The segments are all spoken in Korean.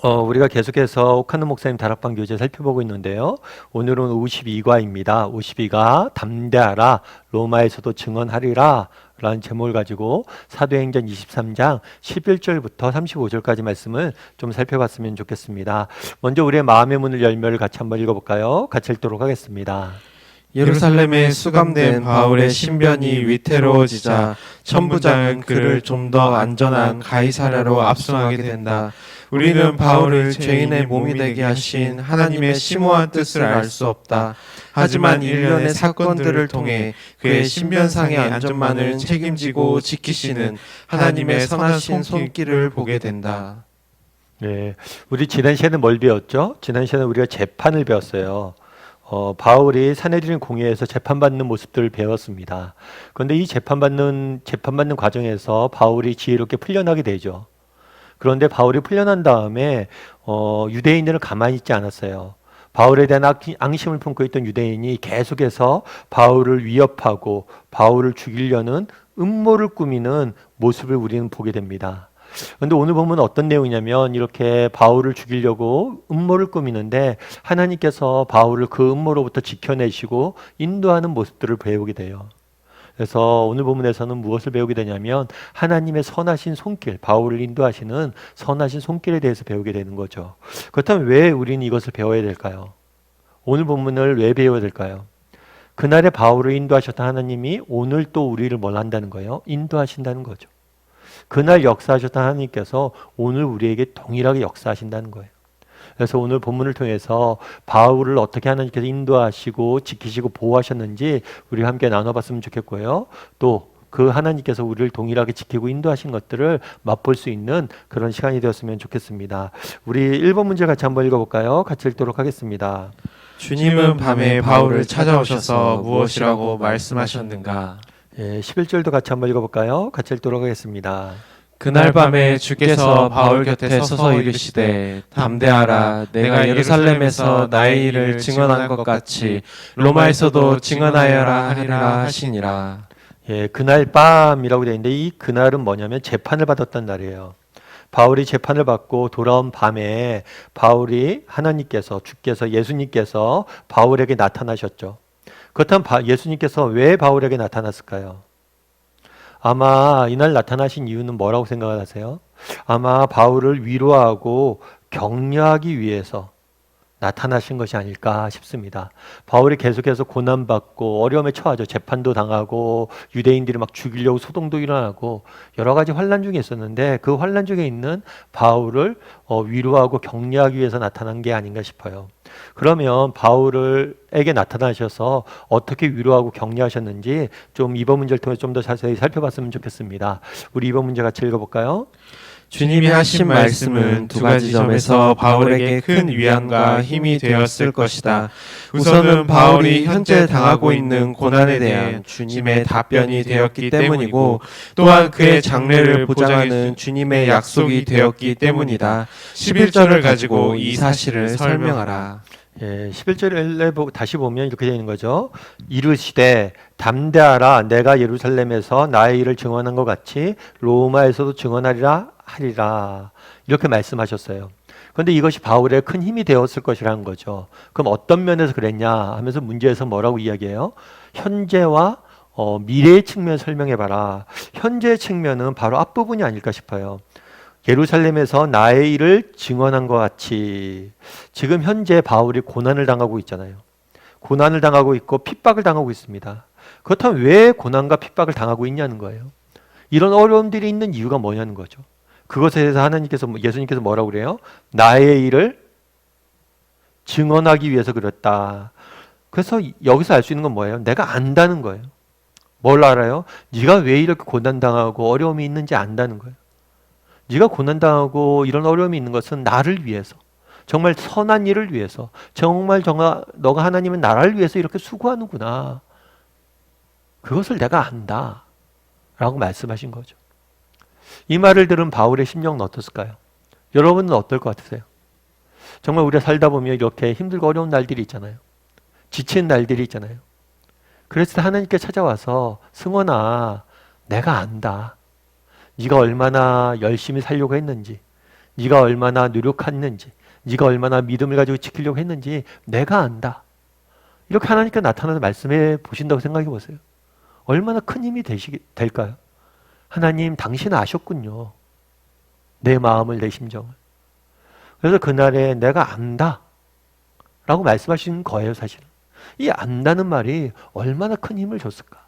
우리가 계속해서 옥하는 목사님 다락방 교재 살펴보고 있는데요. 오늘은 52과입니다. 52가 담대하라, 로마에서도 증언하리라 라는 제목을 가지고 사도행전 23장 11절부터 35절까지 말씀을 좀 살펴봤으면 좋겠습니다. 먼저 우리의 마음의 문을 열면을 같이 한번 읽어볼까요? 같이 읽도록 하겠습니다. 예루살렘에 수감된 바울의 신변이 위태로워지자 천부장은 그를 좀 더 안전한 가이사랴로 압송하게 된다. 우리는 바울을 죄인의 몸이 되게 하신 하나님의 심오한 뜻을 알 수 없다. 하지만 일련의 사건들을 통해 그의 신변상의 안전만을 책임지고 지키시는 하나님의 선하신 손길을 보게 된다. 네, 우리 지난 시간에 뭘 배웠죠? 지난 시간에 우리가 재판을 배웠어요. 바울이 사내들인 공회에서 재판받는 모습들을 배웠습니다. 그런데 이 재판받는 과정에서 바울이 지혜롭게 풀려나게 되죠. 그런데 바울이 풀려난 다음에 유대인들은 가만히 있지 않았어요. 바울에 대한 앙심을 품고 있던 유대인이 계속해서 바울을 위협하고 바울을 죽이려는 음모를 꾸미는 모습을 우리는 보게 됩니다. 그런데 오늘 보면 어떤 내용이냐면 이렇게 바울을 죽이려고 음모를 꾸미는데 하나님께서 바울을 그 음모로부터 지켜내시고 인도하는 모습들을 배우게 돼요. 그래서 오늘 본문에서는 무엇을 배우게 되냐면 하나님의 선하신 손길, 바울을 인도하시는 선하신 손길에 대해서 배우게 되는 거죠. 그렇다면 왜 우리는 이것을 배워야 될까요? 오늘 본문을 왜 배워야 될까요? 그날의 바울을 인도하셨던 하나님이 오늘 또 우리를 뭘 한다는 거예요? 인도하신다는 거죠. 그날 역사하셨던 하나님께서 오늘 우리에게 동일하게 역사하신다는 거예요. 그래서 오늘 본문을 통해서 바울을 어떻게 하나님께서 인도하시고 지키시고 보호하셨는지 우리가 함께 나눠봤으면 좋겠고요. 또 그 하나님께서 우리를 동일하게 지키고 인도하신 것들을 맛볼 수 있는 그런 시간이 되었으면 좋겠습니다. 우리 1번 문제 같이 한번 읽어볼까요? 같이 읽도록 하겠습니다. 주님은 밤에 바울을 찾아오셔서 무엇이라고 말씀하셨는가? 11절도 같이 한번 읽어볼까요? 같이 읽도록 하겠습니다. 그날 밤에 주께서 바울 곁에 서서 이르시되 담대하라. 내가 예루살렘에서 나의 일을 증언한 것 같이 로마에서도 증언하여라 하리라 하시니라. 그날 밤이라고 되어 있는데 이 그날은 뭐냐면 재판을 받았던 날이에요. 바울이 재판을 받고 돌아온 밤에 바울이 하나님께서 주께서 예수님께서 바울에게 나타나셨죠. 그렇다면 예수님께서 왜 바울에게 나타났을까요? 아마 이날 나타나신 이유는 뭐라고 생각을 하세요? 아마 바울을 위로하고 격려하기 위해서 나타나신 것이 아닐까 싶습니다. 바울이 계속해서 고난받고 어려움에 처하죠. 재판도 당하고 유대인들이 막 죽이려고 소동도 일어나고 여러 가지 환난 중에 있었는데 그 환난 중에 있는 바울을 위로하고 격려하기 위해서 나타난 게 아닌가 싶어요. 그러면 바울에게 나타나셔서 어떻게 위로하고 격려하셨는지 좀 이번 문제를 통해 좀 더 자세히 살펴봤으면 좋겠습니다. 우리 이번 문제 같이 읽어볼까요? 주님이 하신 말씀은 두 가지 점에서 바울에게 큰 위안과 힘이 되었을 것이다. 우선은 바울이 현재 당하고 있는 고난에 대한 주님의 답변이 되었기 때문이고 또한 그의 장래를 보장하는 주님의 약속이 되었기 때문이다. 11절을 가지고 이 사실을 설명하라. 11절을 다시 보면 이렇게 되는 거죠. 이르시되 담대하라. 내가 예루살렘에서 나의 일을 증언한 것 같이 로마에서도 증언하리라 하리라. 이렇게 말씀하셨어요. 그런데 이것이 바울의 큰 힘이 되었을 것이라는 거죠. 그럼 어떤 면에서 그랬냐 하면서 문제에서 뭐라고 이야기해요? 현재와 미래의 측면 설명해봐라. 현재의 측면은 바로 앞부분이 아닐까 싶어요. 예루살렘에서 나의 일을 증언한 것 같이 지금 현재 바울이 고난을 당하고 있잖아요. 고난을 당하고 있고 핍박을 당하고 있습니다. 그렇다면 왜 고난과 핍박을 당하고 있냐는 거예요. 이런 어려움들이 있는 이유가 뭐냐는 거죠. 그것에 대해서 예수님께서 뭐라고 그래요? 나의 일을 증언하기 위해서 그랬다. 그래서 여기서 알 수 있는 건 뭐예요? 내가 안다는 거예요. 뭘 알아요? 네가 왜 이렇게 고난당하고 어려움이 있는지 안다는 거예요. 네가 고난당하고 이런 어려움이 있는 것은 나를 위해서, 정말 선한 일을 위해서, 정말 너가 하나님은 나를 위해서 이렇게 수고하는구나. 그것을 내가 안다 라고 말씀하신 거죠. 이 말을 들은 바울의 심령은 어떻을까요? 여러분은 어떨 것 같으세요? 정말 우리가 살다 보면 이렇게 힘들고 어려운 날들이 있잖아요. 지치는 날들이 있잖아요. 그래서 하나님께 찾아와서 승원아, 내가 안다. 네가 얼마나 열심히 살려고 했는지, 네가 얼마나 노력했는지, 네가 얼마나 믿음을 가지고 지키려고 했는지 내가 안다. 이렇게 하나님께 나타나는 말씀해 보신다고 생각해 보세요. 얼마나 큰 힘이 될까요? 하나님, 당신 아셨군요. 내 마음을, 내 심정을. 그래서 그날에 내가 안다 라고 말씀하신 거예요, 사실은. 이 안다는 말이 얼마나 큰 힘을 줬을까.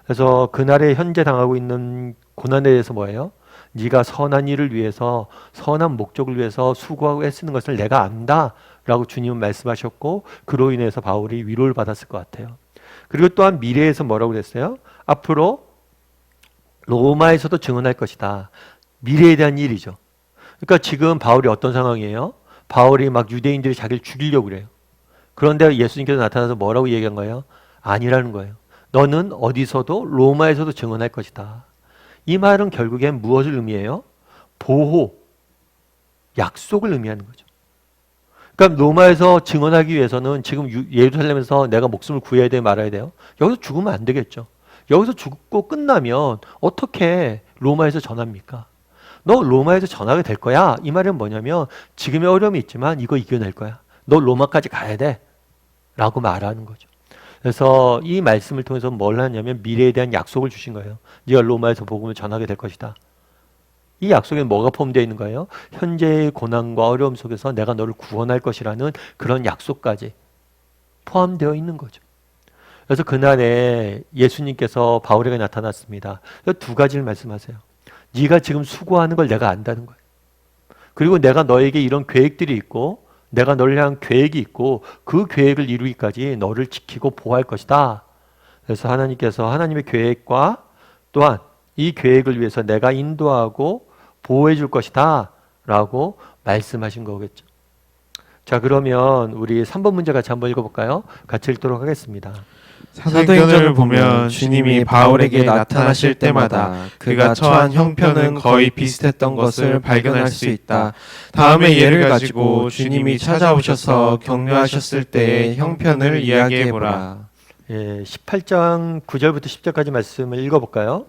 그래서 그날에 현재 당하고 있는 고난에 대해서 뭐예요? 네가 선한 일을 위해서, 선한 목적을 위해서 수고하고 애쓰는 것을 내가 안다 라고 주님은 말씀하셨고, 그로 인해서 바울이 위로를 받았을 것 같아요. 그리고 또한 미래에서 뭐라고 그랬어요? 앞으로 로마에서도 증언할 것이다. 미래에 대한 일이죠. 그러니까 지금 바울이 어떤 상황이에요? 바울이 막 유대인들이 자기를 죽이려고 그래요. 그런데 예수님께서 나타나서 뭐라고 얘기한 거예요? 아니라는 거예요. 너는 어디서도 로마에서도 증언할 것이다. 이 말은 결국엔 무엇을 의미해요? 보호, 약속을 의미하는 거죠. 그러니까 로마에서 증언하기 위해서는 지금 예루살렘에서 내가 목숨을 구해야 돼, 말아야 돼요? 여기서 죽으면 안 되겠죠. 여기서 죽고 끝나면 어떻게 로마에서 전합니까? 너 로마에서 전하게 될 거야. 이 말은 뭐냐면 지금의 어려움이 있지만 이거 이겨낼 거야. 너 로마까지 가야 돼. 라고 말하는 거죠. 그래서 이 말씀을 통해서 뭘 하냐면 미래에 대한 약속을 주신 거예요. 네가 로마에서 복음을 전하게 될 것이다. 이 약속에 뭐가 포함되어 있는 거예요? 현재의 고난과 어려움 속에서 내가 너를 구원할 것이라는 그런 약속까지 포함되어 있는 거죠. 그래서 그날에 예수님께서 바울에게 나타났습니다. 두 가지를 말씀하세요. 네가 지금 수고하는 걸 내가 안다는 거예요. 그리고 내가 너에게 이런 계획들이 있고 내가 너를 향한 계획이 있고 그 계획을 이루기까지 너를 지키고 보호할 것이다. 그래서 하나님께서 하나님의 계획과 또한 이 계획을 위해서 내가 인도하고 보호해 줄 것이다 라고 말씀하신 거겠죠. 자, 그러면 우리 3번 문제 같이 한번 읽어볼까요? 같이 읽도록 하겠습니다. 사도행전을 보면 주님이 바울에게 나타나실 때마다 그가 처한 형편은 거의 비슷했던 것을 발견할 수 있다. 다음의 예를 가지고 주님이 찾아오셔서 격려하셨을 때의 형편을 이야기해보라. 18장 9절부터 10절까지 말씀을 읽어볼까요?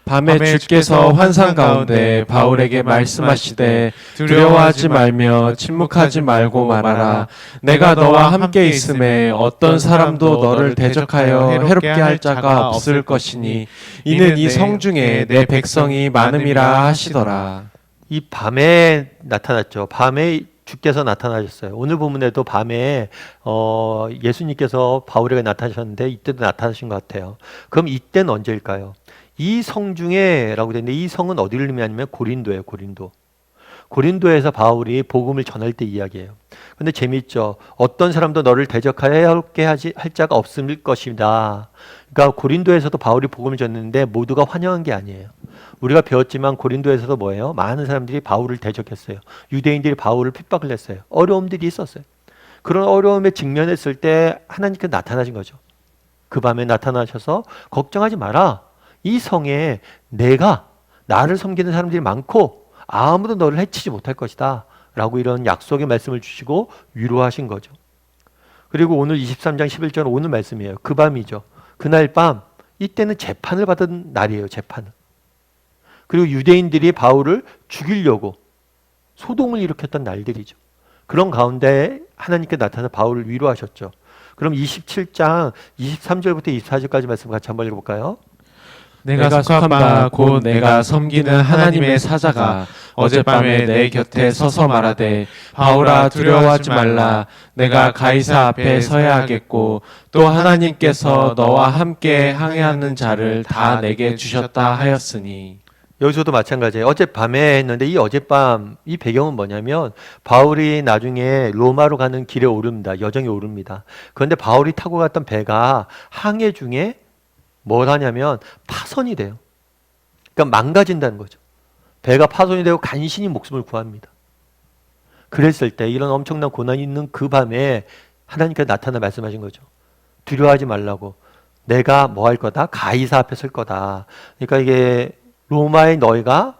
밤에 주께서 환상 가운데 바울에게 말씀하시되 두려워하지 말며 침묵하지 말고 말하라. 내가 너와 함께 있음에 어떤 사람도 너를 대적하여 해롭게 할 자가 없을 것이니 이는 이 성중에 내 백성이 많음이라 하시더라. 이 밤에 나타났죠. 밤에 주께서 나타나셨어요. 오늘 본문에도 밤에 예수님께서 바울에게 나타나셨는데 이때도 나타나신 것 같아요. 그럼 이때는 언제일까요? 이 성중에 라고 되는데 이 성은 어디를 의미하냐면 고린도예요. 고린도. 고린도에서 바울이 복음을 전할 때 이야기예요. 근데 재미있죠. 어떤 사람도 너를 대적하여 해롭게 할 자가 없을 것이다. 그러니까 고린도에서도 바울이 복음을 전했는데 모두가 환영한 게 아니에요. 우리가 배웠지만 고린도에서도 뭐예요? 많은 사람들이 바울을 대적했어요. 유대인들이 바울을 핍박을 했어요. 어려움들이 있었어요. 그런 어려움에 직면했을 때 하나님께서 나타나신 거죠. 그 밤에 나타나셔서 걱정하지 마라. 이 성에 내가 나를 섬기는 사람들이 많고 아무도 너를 해치지 못할 것이다 라고 이런 약속의 말씀을 주시고 위로하신 거죠. 그리고 오늘 23장 11절 오늘 말씀이에요. 그 밤이죠. 그날 밤 이때는 재판을 받은 날이에요. 재판을. 그리고 유대인들이 바울을 죽이려고 소동을 일으켰던 날들이죠. 그런 가운데 하나님께 나타나서 바울을 위로하셨죠. 그럼 27장 23절부터 24절까지 말씀 같이 한번 읽어볼까요? 내가 속한 바 곧 내가 섬기는 하나님의 사자가 어젯밤에 내 곁에 서서 말하되 바울아 두려워하지 말라. 내가 가이사 앞에 서야 하겠고 또 하나님께서 너와 함께 항해하는 자를 다 내게 주셨다 하였으니. 여기서도 마찬가지예요. 어젯밤에 했는데 이 어젯밤 이 배경은 뭐냐면 바울이 나중에 로마로 가는 길에 오릅니다. 여정에 오릅니다. 그런데 바울이 타고 갔던 배가 항해 중에 뭘 하냐면 파손이 돼요. 그러니까 망가진다는 거죠. 배가 파손이 되고 간신히 목숨을 구합니다. 그랬을 때 이런 엄청난 고난이 있는 그 밤에 하나님께서 나타나 말씀하신 거죠. 두려워하지 말라고. 내가 뭐 할 거다? 가이사 앞에 설 거다. 그러니까 이게 로마의 너희가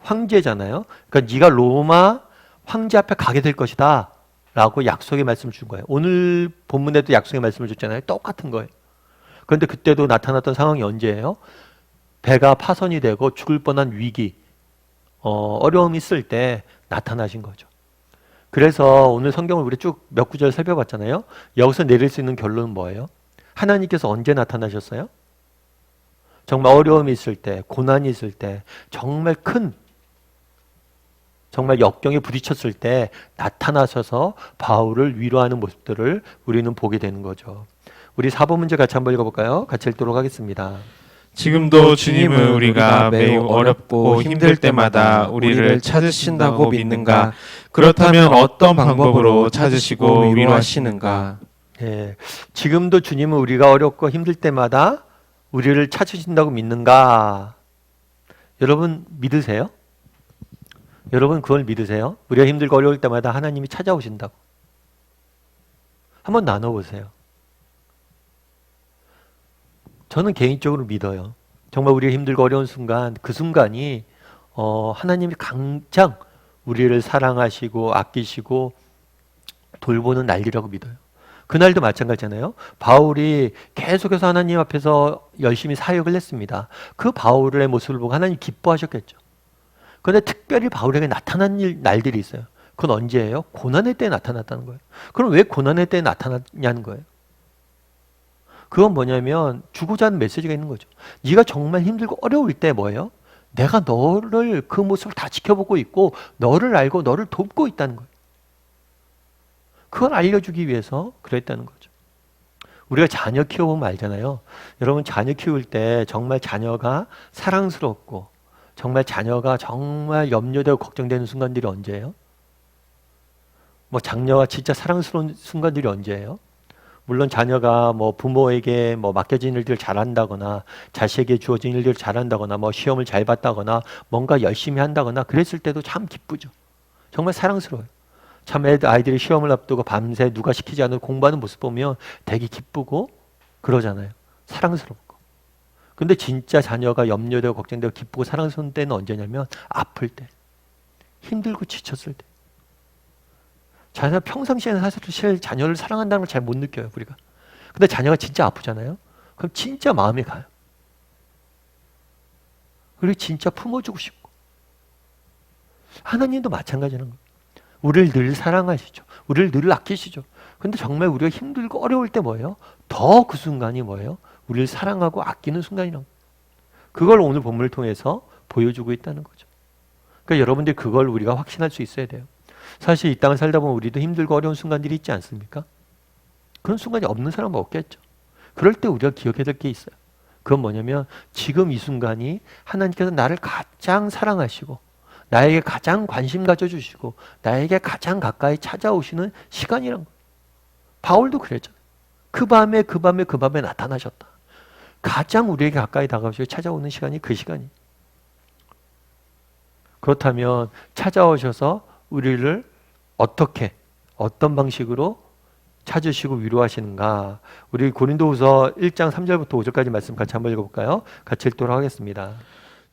황제잖아요. 그러니까 네가 로마 황제 앞에 가게 될 것이다 라고 약속의 말씀을 준 거예요. 오늘 본문에도 약속의 말씀을 줬잖아요. 똑같은 거예요. 그런데 그때도 나타났던 상황이 언제예요? 배가 파손이 되고 죽을 뻔한 위기. 어려움이 있을 때 나타나신 거죠. 그래서 오늘 성경을 우리 쭉 몇 구절 살펴봤잖아요. 여기서 내릴 수 있는 결론은 뭐예요? 하나님께서 언제 나타나셨어요? 정말 어려움이 있을 때, 고난이 있을 때, 정말 역경에 부딪혔을 때 나타나셔서 바울을 위로하는 모습들을 우리는 보게 되는 거죠. 우리 4번 문제 같이 한번 읽어볼까요? 같이 읽도록 하겠습니다. 지금도 주님은 우리가 매우 어렵고 힘들 때마다 우리를 찾으신다고 믿는가? 그렇다면 어떤 방법으로 찾으시고 위로하시는가? 예, 지금도 주님은 우리가 어렵고 힘들 때마다 우리를 찾으신다고 믿는가? 여러분 믿으세요? 여러분 그걸 믿으세요? 우리가 힘들고 어려울 때마다 하나님이 찾아오신다고. 한번 나눠보세요. 저는 개인적으로 믿어요. 정말 우리가 힘들고 어려운 순간, 그 순간이 하나님이 가장 우리를 사랑하시고 아끼시고 돌보는 날이라고 믿어요. 그날도 마찬가지잖아요. 바울이 계속해서 하나님 앞에서 열심히 사역을 했습니다. 그 바울의 모습을 보고 하나님 기뻐하셨겠죠. 그런데 특별히 바울에게 나타난 날들이 있어요. 그건 언제예요? 고난의 때에 나타났다는 거예요. 그럼 왜 고난의 때에 나타났냐는 거예요. 그건 뭐냐면 주고자 하는 메시지가 있는 거죠. 네가 정말 힘들고 어려울 때 뭐예요? 내가 너를 그 모습을 다 지켜보고 있고 너를 알고 너를 돕고 있다는 거예요. 그걸 알려주기 위해서 그랬다는 거죠. 우리가 자녀 키워보면 알잖아요. 여러분 자녀 키울 때 정말 자녀가 사랑스럽고 정말 자녀가 정말 염려되고 걱정되는 순간들이 언제예요? 뭐 장녀가 진짜 사랑스러운 순간들이 언제예요? 물론 자녀가 뭐 부모에게 뭐 맡겨진 일들을 잘한다거나 자식에게 주어진 일들을 잘한다거나 뭐 시험을 잘 봤다거나 뭔가 열심히 한다거나 그랬을 때도 참 기쁘죠. 정말 사랑스러워요. 참 아이들이 시험을 앞두고 밤새 누가 시키지 않아도 공부하는 모습 보면 되게 기쁘고 그러잖아요. 사랑스럽고. 근데 진짜 자녀가 염려되고 걱정되고 기쁘고 사랑스러운 때는 언제냐면 아플 때. 힘들고 지쳤을 때. 자녀 평상시에는 사실 자녀를 사랑한다는 걸 잘 못 느껴요, 우리가. 근데 자녀가 진짜 아프잖아요. 그럼 진짜 마음이 가요. 그리고 진짜 품어주고 싶고. 하나님도 마찬가지라는 거예요. 우리를 늘 사랑하시죠. 우리를 늘 아끼시죠. 근데 정말 우리가 힘들고 어려울 때 뭐예요? 더 그 순간이 뭐예요? 우리를 사랑하고 아끼는 순간이라는 거예요. 그걸 오늘 본문을 통해서 보여주고 있다는 거죠. 그러니까 여러분들이 그걸 우리가 확신할 수 있어야 돼요. 사실 이 땅을 살다 보면 우리도 힘들고 어려운 순간들이 있지 않습니까? 그런 순간이 없는 사람은 없겠죠. 그럴 때 우리가 기억해야 될 게 있어요. 그건 뭐냐면 지금 이 순간이 하나님께서 나를 가장 사랑하시고 나에게 가장 관심 가져주시고 나에게 가장 가까이 찾아오시는 시간이란 거예요. 바울도 그랬잖아요. 그 밤에 나타나셨다. 가장 우리에게 가까이 다가오시고 찾아오는 시간이 그 시간이에요. 그렇다면 찾아오셔서 우리를 어떻게 어떤 방식으로 찾으시고 위로하시는가? 우리 고린도후서 1장 3절부터 5절까지 말씀 같이 한번 읽어볼까요? 같이 읽도록 하겠습니다.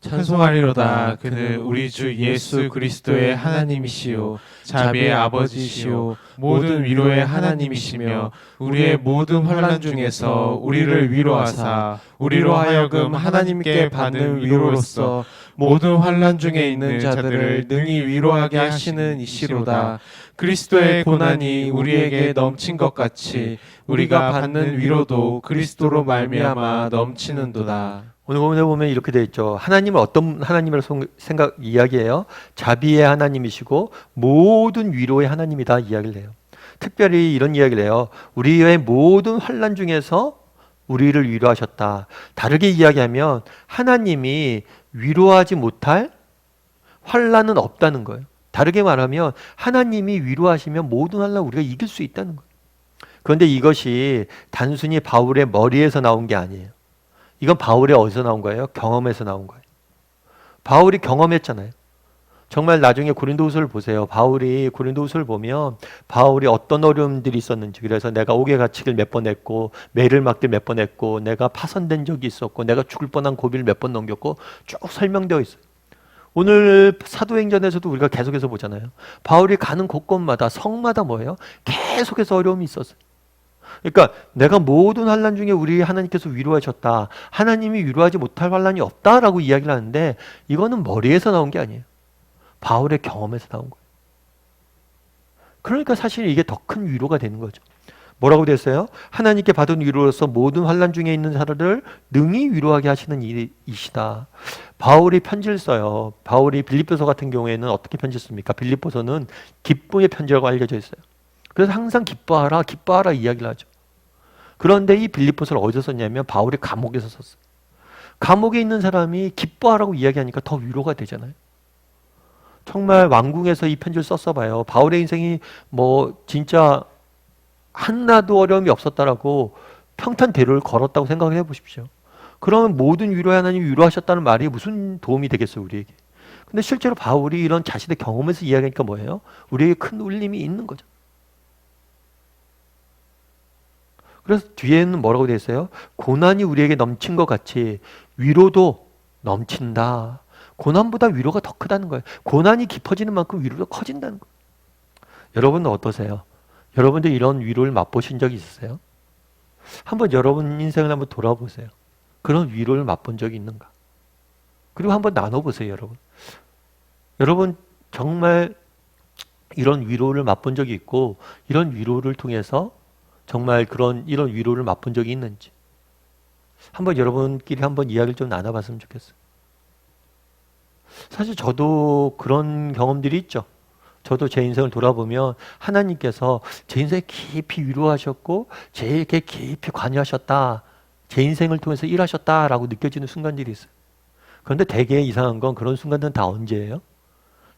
찬송하리로다. 그는 우리 주 예수 그리스도의 하나님이시요 자비의 아버지시요 모든 위로의 하나님이시며 우리의 모든 환난 중에서 우리를 위로하사 우리로 하여금 하나님께 받는 위로로서 모든 환난 중에 있는 자들을 능히 위로하게 하시는 이시로다. 그리스도의 고난이 우리에게 넘친 것 같이 우리가 받는 위로도 그리스도로 말미암아 넘치는도다. 오늘 본문에 보면 이렇게 되어 있죠. 하나님은 어떤 하나님이라고 이야기해요? 자비의 하나님이시고 모든 위로의 하나님이다 이야기를 해요. 특별히 이런 이야기를 해요. 우리의 모든 환난 중에서 우리를 위로하셨다. 다르게 이야기하면 하나님이 위로하지 못할 환난은 없다는 거예요. 다르게 말하면 하나님이 위로하시면 모든 환난 우리가 이길 수 있다는 거예요. 그런데 이것이 단순히 바울의 머리에서 나온 게 아니에요. 이건 바울이 어디서 나온 거예요? 경험에서 나온 거예요. 바울이 경험했잖아요. 정말 나중에 고린도후서를 보세요. 바울이 고린도후서를 보면 바울이 어떤 어려움들이 있었는지, 그래서 내가 옥에 갇히길 몇 번 했고 매를 맞길 몇 번 했고 내가 파선된 적이 있었고 내가 죽을 뻔한 고비를 몇 번 넘겼고 쭉 설명되어 있어요. 오늘 사도행전에서도 우리가 계속해서 보잖아요. 바울이 가는 곳곳마다 성마다 뭐예요? 계속해서 어려움이 있었어요. 그러니까 내가 모든 환난 중에 우리 하나님께서 위로하셨다. 하나님이 위로하지 못할 환난이 없다라고 이야기를 하는데 이거는 머리에서 나온 게 아니에요. 바울의 경험에서 나온 거예요. 그러니까 사실 이게 더 큰 위로가 되는 거죠. 뭐라고 됐어요? 하나님께 받은 위로로서 모든 환난 중에 있는 사람들을 능히 위로하게 하시는 이시다. 바울이 편지를 써요. 바울이 빌립보서 같은 경우에는 어떻게 편지 씁니까? 빌립보서는 기쁨의 편지라고 알려져 있어요. 그래서 항상 기뻐하라, 기뻐하라 이야기를 하죠. 그런데 이 빌립보서를 어디서 썼냐면 바울이 감옥에서 썼어요. 감옥에 있는 사람이 기뻐하라고 이야기하니까 더 위로가 되잖아요. 정말 왕궁에서 이 편지를 썼어봐요. 바울의 인생이 뭐 진짜 하나도 어려움이 없었다라고 평탄대로를 걸었다고 생각을 해보십시오. 그러면 모든 위로에 하나님 위로하셨다는 말이 무슨 도움이 되겠어요, 우리에게. 근데 실제로 바울이 이런 자신의 경험에서 이야기하니까 뭐예요? 우리에게 큰 울림이 있는 거죠. 그래서 뒤에는 뭐라고 되어 있어요? 고난이 우리에게 넘친 것 같이 위로도 넘친다. 고난보다 위로가 더 크다는 거예요. 고난이 깊어지는 만큼 위로가 커진다는 거예요. 여러분은 어떠세요? 여러분들 이런 위로를 맛보신 적이 있으세요? 한번 여러분 인생을 한번 돌아보세요. 그런 위로를 맛본 적이 있는가? 그리고 한번 나눠보세요, 여러분. 여러분 정말 이런 위로를 맛본 적이 있고 이런 위로를 통해서 정말 이런 위로를 맛본 적이 있는지 한번 여러분끼리 한번 이야기를 좀 나눠봤으면 좋겠어요. 사실 저도 그런 경험들이 있죠. 저도 제 인생을 돌아보면 하나님께서 제 인생에 깊이 위로하셨고 제게 깊이 관여하셨다. 제 인생을 통해서 일하셨다라고 느껴지는 순간들이 있어요. 그런데 되게 이상한 건 그런 순간들은 다 언제예요?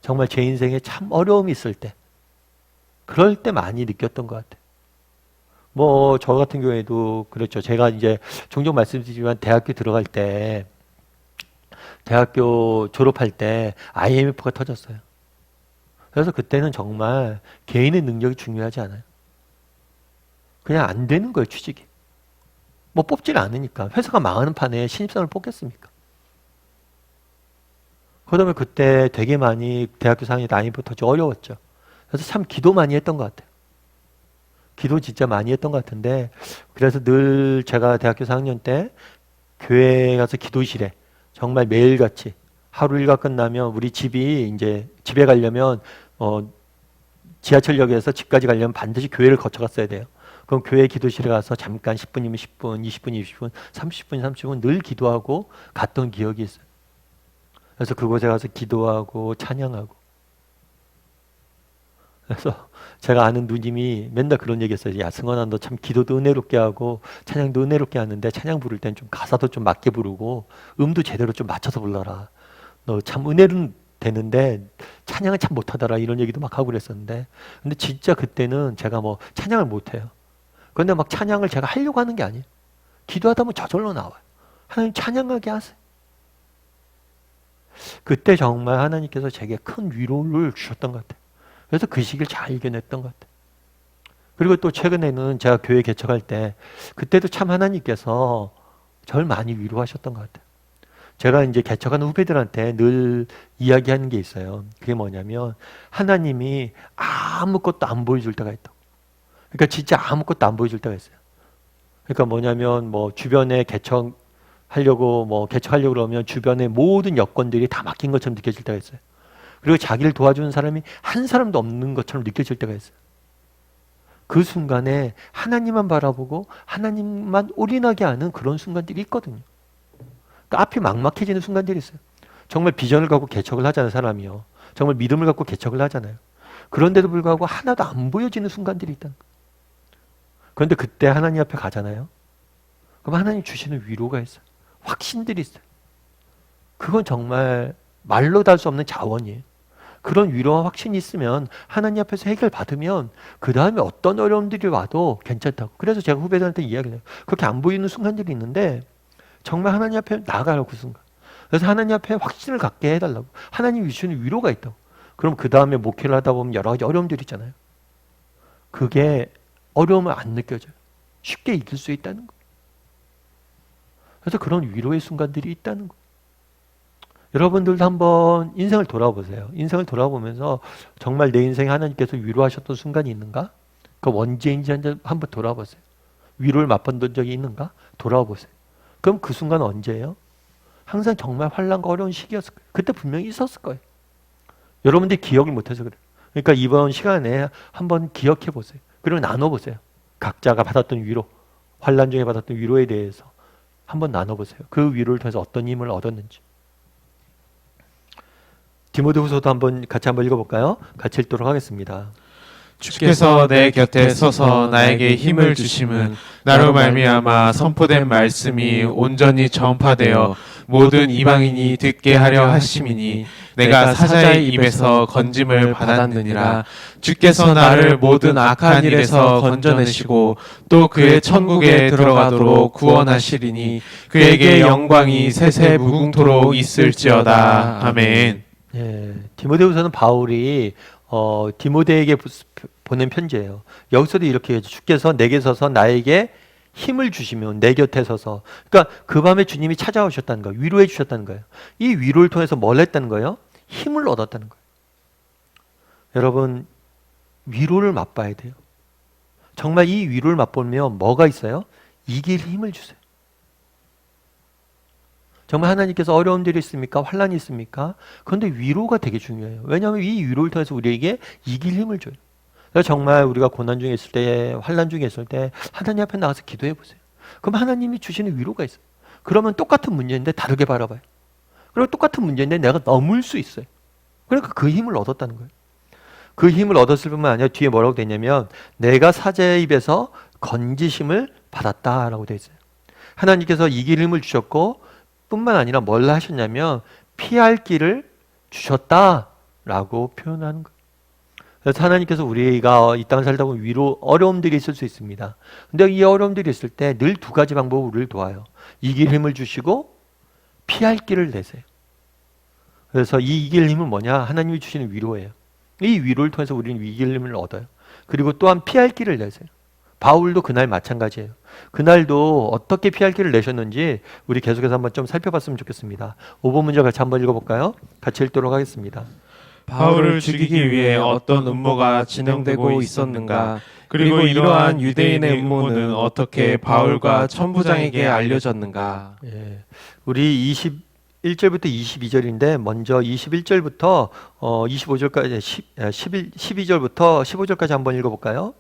정말 제 인생에 참 어려움이 있을 때 그럴 때 많이 느꼈던 것 같아요. 뭐 저 같은 경우에도 그렇죠. 제가 이제 종종 말씀드리지만 대학교 들어갈 때 대학교 졸업할 때 IMF가 터졌어요. 그래서 그때는 정말 개인의 능력이 중요하지 않아요. 그냥 안 되는 거예요, 취직이. 뭐 뽑질 않으니까. 회사가 망하는 판에 신입사원을 뽑겠습니까? 그다음에 그때 되게 많이 대학교 4학년 때 IMF 터지고 어려웠죠. 그래서 참 기도 많이 했던 것 같아요. 기도 진짜 많이 했던 것 같은데 그래서 늘 제가 대학교 4학년 때 교회 가서 기도실에 정말 매일같이 하루 일과 끝나면 우리 집이 이제 집에 가려면 지하철역에서 집까지 가려면 반드시 교회를 거쳐갔어야 돼요. 그럼 교회 기도실에 가서 잠깐 10분이면 10분, 20분, 20분, 30분, 30분 늘 기도하고 갔던 기억이 있어요. 그래서 그곳에 가서 기도하고 찬양하고 그래서 제가 아는 누님이 맨날 그런 얘기 했어요. 야, 승원아, 너 참 기도도 은혜롭게 하고 찬양도 은혜롭게 하는데 찬양 부를 땐 좀 가사도 좀 맞게 부르고 음도 제대로 좀 맞춰서 불러라. 너 참 은혜는 되는데 찬양은 참 못하더라. 이런 얘기도 막 하고 그랬었는데 근데 진짜 그때는 제가 뭐 찬양을 못해요. 그런데 막 찬양을 제가 하려고 하는 게 아니에요. 기도하다 보면 저절로 나와요. 하나님 찬양하게 하세요. 그때 정말 하나님께서 제게 큰 위로를 주셨던 것 같아요. 그래서 그 시기를 잘 이겨냈던 것 같아요. 그리고 또 최근에는 제가 교회 개척할 때 그때도 참 하나님께서 저를 많이 위로하셨던 것 같아요. 제가 이제 개척하는 후배들한테 늘 이야기하는 게 있어요. 그게 뭐냐면 하나님이 아무것도 안 보여줄 때가 있다고. 그러니까 진짜 아무것도 안 보여줄 때가 있어요. 그러니까 뭐냐면 뭐 주변에 개척하려고 그러면 주변의 모든 여건들이 다 맡긴 것처럼 느껴질 때가 있어요. 그리고 자기를 도와주는 사람이 한 사람도 없는 것처럼 느껴질 때가 있어요. 그 순간에 하나님만 바라보고 하나님만 올인하게 하는 그런 순간들이 있거든요. 그러니까 앞이 막막해지는 순간들이 있어요. 정말 비전을 갖고 개척을 하잖아요, 사람이요. 정말 믿음을 갖고 개척을 하잖아요. 그런데도 불구하고 하나도 안 보여지는 순간들이 있다는 거예요. 그런데 그때 하나님 앞에 가잖아요. 그럼 하나님 주시는 위로가 있어요. 확신들이 있어요. 그건 정말 말로 달 수 없는 자원이에요. 그런 위로와 확신이 있으면 하나님 앞에서 해결받으면 그 다음에 어떤 어려움들이 와도 괜찮다고. 그래서 제가 후배들한테 이야기를 해요. 그렇게 안 보이는 순간들이 있는데 정말 하나님 앞에 나가라고 그 순간. 그래서 하나님 앞에 확신을 갖게 해달라고. 하나님이 주시는 위로가 있다고. 그럼 그 다음에 목회를 하다 보면 여러 가지 어려움들이 있잖아요. 그게 어려움을 안 느껴져요. 쉽게 이길 수 있다는 거예요. 그래서 그런 위로의 순간들이 있다는 거예요. 여러분들도 한번 인생을 돌아보세요. 인생을 돌아보면서 정말 내 인생에 하나님께서 위로하셨던 순간이 있는가? 그 언제인지 한번 돌아보세요. 위로를 맛본 적이 있는가? 돌아보세요. 그럼 그 순간 언제예요? 항상 정말 환난과 어려운 시기였을 거예요. 그때 분명히 있었을 거예요. 여러분들이 기억을 못해서 그래요. 그러니까 이번 시간에 한번 기억해 보세요. 그리고 나눠보세요. 각자가 받았던 위로, 환난 중에 받았던 위로에 대해서 한번 나눠보세요. 그 위로를 통해서 어떤 힘을 얻었는지. 디모데후서도 같이 한번 읽어볼까요? 같이 읽도록 하겠습니다. 주께서 내 곁에 서서 나에게 힘을 주심은 나로 말미암아 선포된 말씀이 온전히 전파되어 모든 이방인이 듣게 하려 하심이니 내가 사자의 입에서 건짐을 받았느니라. 주께서 나를 모든 악한 일에서 건져내시고 또 그의 천국에 들어가도록 구원하시리니 그에게 영광이 세세 무궁토록 있을지어다. 아멘. 예, 디모데후서는 바울이 디모데에게 보낸 편지예요. 여기서도 이렇게 얘기하죠. 주께서 내게 서서 나에게 힘을 주시면 내 곁에 서서. 그러니까 그 밤에 주님이 찾아오셨다는 거예요. 위로해 주셨다는 거예요. 이 위로를 통해서 뭘 했다는 거예요? 힘을 얻었다는 거예요. 여러분, 위로를 맛봐야 돼요. 정말 이 위로를 맛보면 뭐가 있어요? 이길 힘을 주세요. 정말 하나님께서 어려움들이 있습니까? 환난이 있습니까? 그런데 위로가 되게 중요해요. 왜냐하면 이 위로를 통해서 우리에게 이길 힘을 줘요. 그래서 정말 우리가 고난 중에 있을 때, 환난 중에 있을 때 하나님 앞에 나가서 기도해 보세요. 그럼 하나님이 주시는 위로가 있어요. 그러면 똑같은 문제인데 다르게 바라봐요. 그리고 똑같은 문제인데 내가 넘을 수 있어요. 그러니까 그 힘을 얻었다는 거예요. 그 힘을 얻었을 뿐만 아니라 뒤에 뭐라고 되어 있냐면 내가 사자의 입에서 건지심을 받았다라고 되어 있어요. 하나님께서 이길 힘을 주셨고 뿐만 아니라 뭘 하셨냐면 피할 길을 주셨다라고 표현하는 거예요. 그래서 하나님께서 우리가 이 땅을 살다 보면 어려움들이 있을 수 있습니다. 근데 이 어려움들이 있을 때 늘 두 가지 방법으로 우리를 도와요. 이길 힘을 주시고 피할 길을 내세요. 그래서 이 이길 힘은 뭐냐? 하나님이 주시는 위로예요. 이 위로를 통해서 우리는 이길 힘을 얻어요. 그리고 또한 피할 길을 내세요. 바울도 그날 마찬가지예요. 그날도 어떻게 피할 길을 내셨는지 우리 계속해서 한번 좀 살펴봤으면 좋겠습니다. 5번 문제 같이 한번 읽어볼까요? 같이 읽도록 하겠습니다. 바울을 죽이기 위해 어떤 음모가 진행되고 있었는가? 그리고 이러한 유대인의 음모는 어떻게 바울과 천부장에게 알려졌는가? 예, 우리 21절부터 22절인데 먼저 21절부터 25절까지 12절부터 15절까지 한번 읽어볼까요?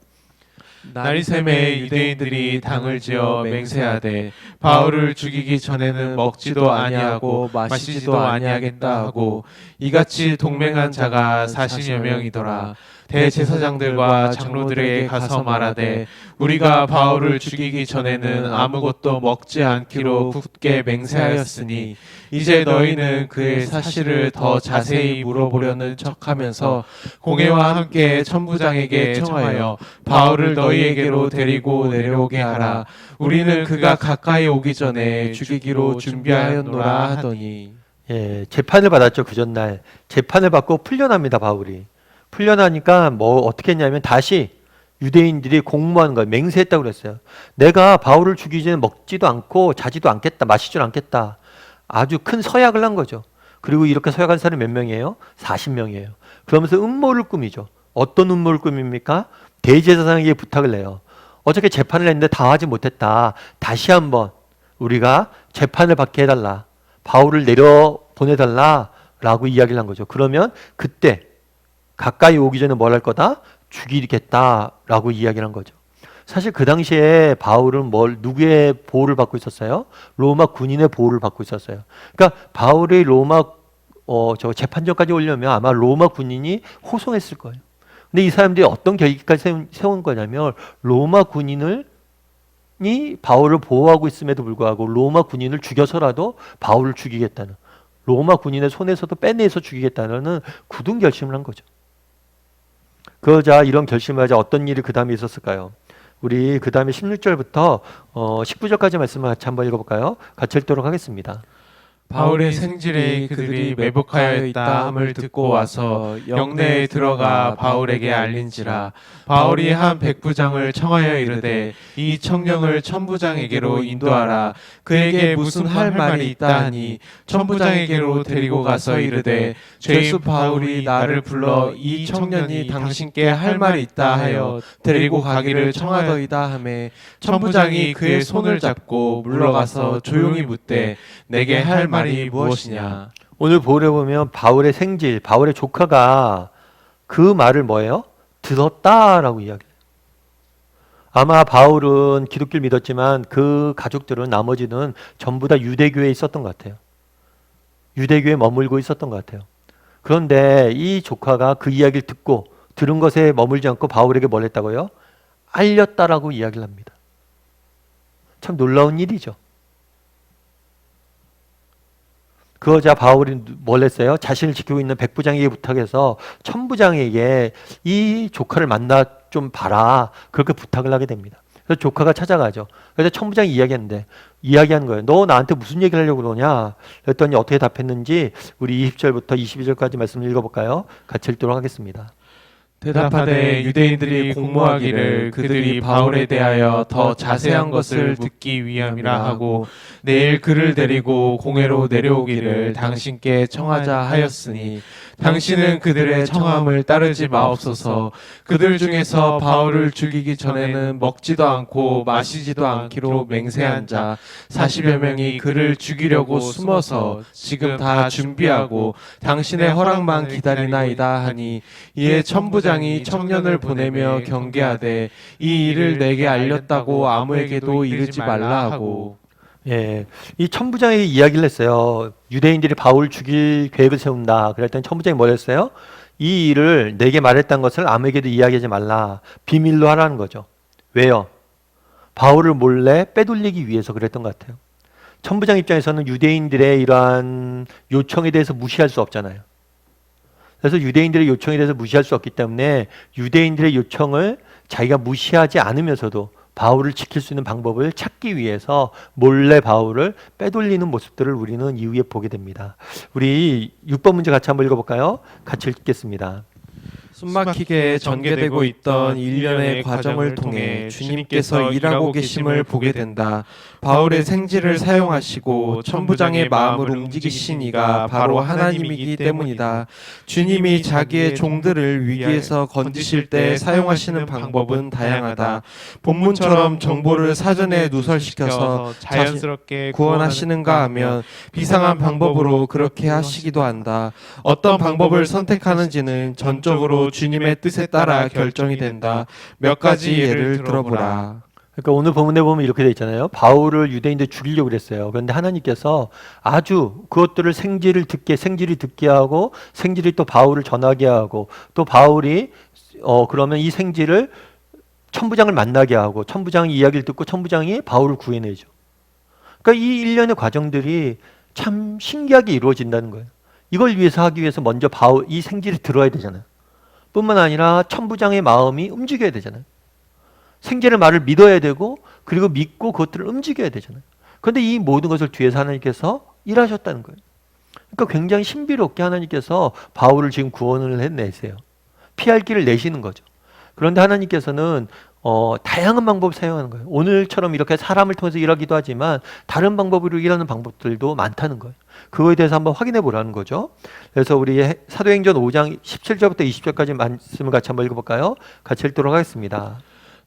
나리샘의 유대인들이 당을 지어 맹세하되 바울을 죽이기 전에는 먹지도 아니하고 마시지도 아니하겠다 하고 이같이 동맹한 자가 40여 명이더라. 대제사장들과 장로들에게 가서 말하되 우리가 바울을 죽이기 전에는 아무것도 먹지 않기로 굳게 맹세하였으니 이제 너희는 그의 사실을 더 자세히 물어보려는 척하면서 공회와 함께 천부장에게 청하여 바울을 너희에게로 데리고 내려오게 하라. 우리는 그가 가까이 오기 전에 죽이기로 준비하였노라 하더니. 예, 재판을 받았죠. 그 전날 재판을 받고 풀려납니다. 바울이 풀려나니까 뭐 어떻게 했냐면 다시 유대인들이 공모하는 거예요. 맹세했다고 그랬어요. 내가 바울을 죽이기 전에 먹지도 않고 자지도 않겠다, 마시지도 않겠다. 아주 큰 서약을 한 거죠. 그리고 이렇게 서약한 사람이 몇 명이에요? 40명이에요. 그러면서 음모를 꾸미죠. 어떤 음모를 꾸밉니까? 대제사장에게 부탁을 내요. 어저께 재판을 했는데 다 하지 못했다. 다시 한번 우리가 재판을 받게 해달라. 바울을 내려 보내달라라고 이야기를 한 거죠. 그러면 그때 가까이 오기 전에 뭘 할 거다? 죽이겠다라고 이야기를 한 거죠. 사실 그 당시에 바울은 누구의 보호를 받고 있었어요? 로마 군인의 보호를 받고 있었어요. 그러니까 바울의 로마 재판정까지 오려면 아마 로마 군인이 호송했을 거예요. 근데 이 사람들이 어떤 결기까지 세운 거냐면 로마 군인이 바울을 보호하고 있음에도 불구하고 로마 군인을 죽여서라도 바울을 죽이겠다는, 로마 군인의 손에서도 빼내서 죽이겠다는 굳은 결심을 한 거죠. 그러자 이런 결심을 하자 어떤 일이 그 다음에 있었을까요? 우리 그 다음에 16절부터 19절까지 말씀을 같이 한번 읽어볼까요? 같이 읽도록 하겠습니다. 바울의 생질에 그들이 매복하여 있다 함을 듣고 와서 영내에 들어가 바울에게 알린지라. 바울이 한 백부장을 청하여 이르되 이 청령을 천부장에게로 인도하라. 그에게 무슨 할 말이 있다 하니 천부장에게로 데리고 가서 이르되 죄수 바울이 나를 불러 이 청년이 당신께 할 말이 있다 하여 데리고 가기를 청하더이다 하매 천부장이 그의 손을 잡고 물러가서 조용히 묻되 내게 할 말이 무엇이냐. 오늘 보려 보면 바울의 생질, 바울의 조카가 그 말을 뭐예요? 들었다라고 이야기해요. 아마 바울은 기독교를 믿었지만 그 가족들은 나머지는 전부 다 유대교에 있었던 것 같아요. 유대교에 머물고 있었던 것 같아요. 그런데 이 조카가 그 이야기를 듣고 들은 것에 머물지 않고 바울에게 뭘 했다고요? 알렸다라고 이야기를 합니다. 참 놀라운 일이죠. 그러자 바울이 뭘 했어요? 자신을 지키고 있는 백부장에게 부탁해서 천부장에게 이 조카를 만나 좀 봐라. 그렇게 부탁을 하게 됩니다. 그래서 조카가 찾아가죠. 그래서 천부장이 이야기하는 거예요. 너 나한테 무슨 얘기를 하려고 그러냐? 그랬더니 어떻게 답했는지 우리 20절부터 22절까지 말씀을 읽어볼까요? 같이 읽도록 하겠습니다. 대답하되 유대인들이 공모하기를 그들이 바울에 대하여 더 자세한 것을 듣기 위함이라 하고 내일 그를 데리고 공회로 내려오기를 당신께 청하자 하였으니 당신은 그들의 청함을 따르지 마옵소서. 그들 중에서 바울을 죽이기 전에는 먹지도 않고 마시지도 않기로 맹세한 자 40여 명이 그를 죽이려고 숨어서 지금 다 준비하고 당신의 허락만 기다리나이다 하니 이에 천부장이 청년을 보내며 경계하되 이 일을 내게 알렸다고 아무에게도 이르지 말라 하고. 예, 이 천부장에게 이야기를 했어요. 유대인들이 바울 죽일 계획을 세운다. 그랬더니 천부장이 뭘 했어요? 이 일을 내게 말했다는 것을 아무에게도 이야기하지 말라. 비밀로 하라는 거죠. 왜요? 바울을 몰래 빼돌리기 위해서 그랬던 것 같아요. 천부장 입장에서는 유대인들의 이러한 요청에 대해서 무시할 수 없잖아요. 그래서 유대인들의 요청에 대해서 무시할 수 없기 때문에 유대인들의 요청을 자기가 무시하지 않으면서도 바울을 지킬 수 있는 방법을 찾기 위해서 몰래 바울을 빼돌리는 모습들을 우리는 이후에 보게 됩니다. 우리 6번 문제 같이 한번 읽어볼까요? 같이 읽겠습니다. 숨막히게 전개되고 있던 일련의 과정을 통해 주님께서 일하고 계심을 보게 된다. 바울의 생지를 사용하시고 천부장의 마음을 움직이신 이가 바로 하나님이기 때문이다. 주님이 자기의 종들을 위기에서 건지실 때 사용하시는 방법은 다양하다. 본문처럼 정보를 사전에 누설시켜서 자연스럽게 구원하시는가 하면 비상한 방법으로 그렇게 하시기도 한다. 어떤 방법을 선택하는지는 전적으로 주님의 뜻에 따라 결정이 된다. 몇 가지 예를 들어보라. 그러니까 오늘 본문에 보면 이렇게 돼 있잖아요. 바울을 유대인들이 죽이려고 그랬어요. 그런데 하나님께서 아주 그것들을 생지를 듣게 하고 생지를 또 바울을 전하게 하고 또 바울이 그러면 이 생지를 천부장을 만나게 하고 천부장이 이야기를 듣고 천부장이 바울을 구해내죠. 그러니까 이 일련의 과정들이 참 신기하게 이루어진다는 거예요. 이걸 위해서 하기 위해서 먼저 바울 이 생지를 들어야 되잖아요. 뿐만 아니라 천부장의 마음이 움직여야 되잖아요. 생지의 말을 믿어야 되고 그리고 믿고 그것들을 움직여야 되잖아요. 그런데 이 모든 것을 뒤에서 하나님께서 일하셨다는 거예요. 그러니까 굉장히 신비롭게 하나님께서 바울을 지금 구원을 해내세요. 피할 길을 내시는 거죠. 그런데 하나님께서는 다양한 방법을 사용하는 거예요. 오늘처럼 이렇게 사람을 통해서 일하기도 하지만 다른 방법으로 일하는 방법들도 많다는 거예요. 그거에 대해서 한번 확인해 보라는 거죠. 그래서 우리 사도행전 5장 17절부터 20절까지 말씀을 같이 한번 읽어볼까요? 같이 읽도록 하겠습니다.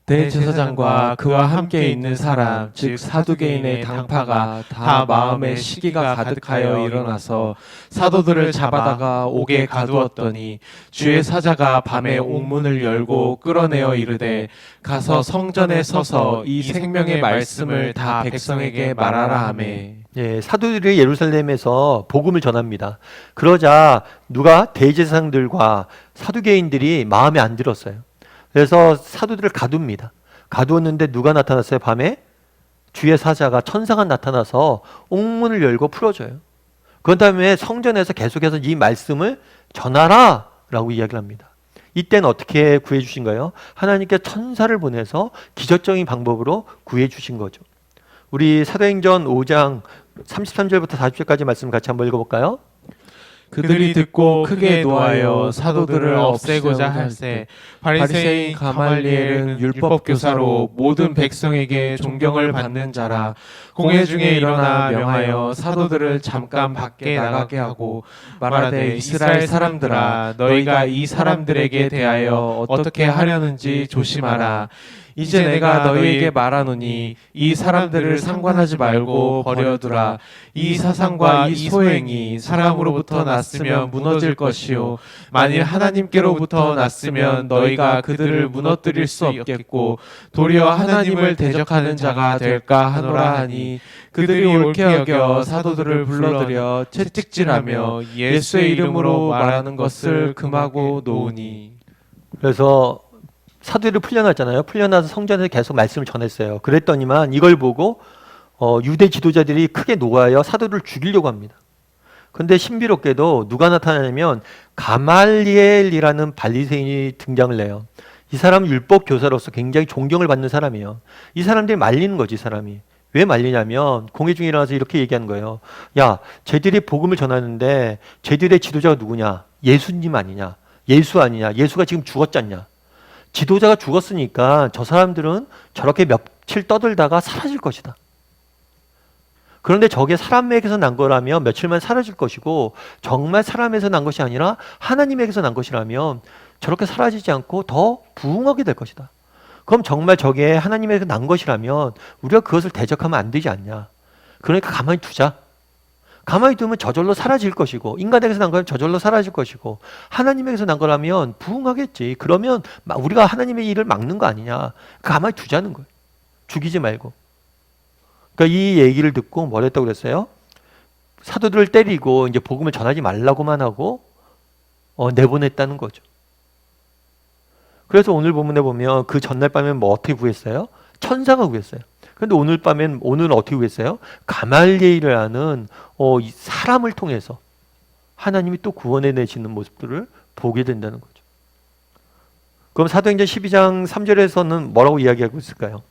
대제사장과 그와 함께 있는 사람 즉 사두개인의 당파가 다 마음에 시기가 가득하여 일어나서 사도들을 잡아다가 옥에 가두었더니 주의 사자가 밤에 옥문을 열고 끌어내어 이르되 가서 성전에 서서 이 생명의 말씀을 다 백성에게 말하라 하매. 예, 사도들이 예루살렘에서 복음을 전합니다. 그러자 누가 대제사장들과 사두개인들이 마음에 안 들었어요. 그래서 사도들을 가둡니다. 가두었는데 누가 나타났어요? 밤에 주의 사자가 천사가 나타나서 옥문을 열고 풀어줘요. 그런 다음에 성전에서 계속해서 이 말씀을 전하라 라고 이야기를 합니다. 이때는 어떻게 구해주신 거예요? 하나님께 천사를 보내서 기적적인 방법으로 구해주신 거죠. 우리 사도행전 5장 33절부터 40절까지 말씀 같이 한번 읽어볼까요? 그들이 듣고 크게 노하여 사도들을 없애고자 할세 바리새인 가말리엘은 율법 교사로 모든 백성에게 존경을 받는 자라. 공회 중에 일어나 명하여 사도들을 잠깐 밖에 나가게 하고 말하되 이스라엘 사람들아 너희가 이 사람들에게 대하여 어떻게 하려는지 조심하라. 이제 내가 너희에게 말하노니 이 사람들을 상관하지 말고 버려두라. 이 사상과 이 소행이 사람으로부터 났으면 무너질 것이요 만일 하나님께로부터 났으면 너희가 그들을 무너뜨릴 수 없겠고 도리어 하나님을 대적하는 자가 될까 하노라 하니 그들이 옳게 여겨 사도들을 불러들여 채찍질하며 예수의 이름으로 말하는 것을 금하고 놓으니. 그래서 사도들이 풀려났잖아요. 풀려나서 성전에서 계속 말씀을 전했어요. 그랬더니만 이걸 보고 유대 지도자들이 크게 노하여 사도들을 죽이려고 합니다. 그런데 신비롭게도 누가 나타나냐면 가말리엘이라는 발리새인이 등장을 해요. 이 사람은 율법 교사로서 굉장히 존경을 받는 사람이에요. 이 사람들이 말리는 거지, 이 사람이. 왜 말리냐면 공회 중에 일어나서 이렇게 얘기하는 거예요. 야, 쟤들이 복음을 전하는데 쟤들의 지도자가 누구냐? 예수님 아니냐? 예수 아니냐? 예수가 지금 죽었잖냐? 지도자가 죽었으니까 저 사람들은 저렇게 며칠 떠들다가 사라질 것이다. 그런데 저게 사람에게서 난 거라면 며칠만 사라질 것이고 정말 사람에서 난 것이 아니라 하나님에게서 난 것이라면 저렇게 사라지지 않고 더 부흥하게 될 것이다. 그럼 정말 저게 하나님에게서 난 것이라면 우리가 그것을 대적하면 안 되지 않냐. 그러니까 가만히 두자. 가만히 두면 저절로 사라질 것이고 인간에게서 난 거면 저절로 사라질 것이고 하나님에게서 난 거라면 부흥하겠지. 그러면 우리가 하나님의 일을 막는 거 아니냐. 가만히 두자는 거예요. 죽이지 말고. 그러니까 이 얘기를 듣고 뭘 했다고 그랬어요? 사도들을 때리고 이제 복음을 전하지 말라고만 하고 내보냈다는 거죠. 그래서 오늘 본문에 보면 그 전날 밤에 뭐 어떻게 구했어요? 천사가 구했어요. 그런데 오늘은 어떻게 구했어요? 가말리엘이라는 이 사람을 통해서 하나님이 또 구원해 내시는 모습들을 보게 된다는 거죠. 그럼 사도행전 12장 3절에서는 뭐라고 이야기하고 있을까요?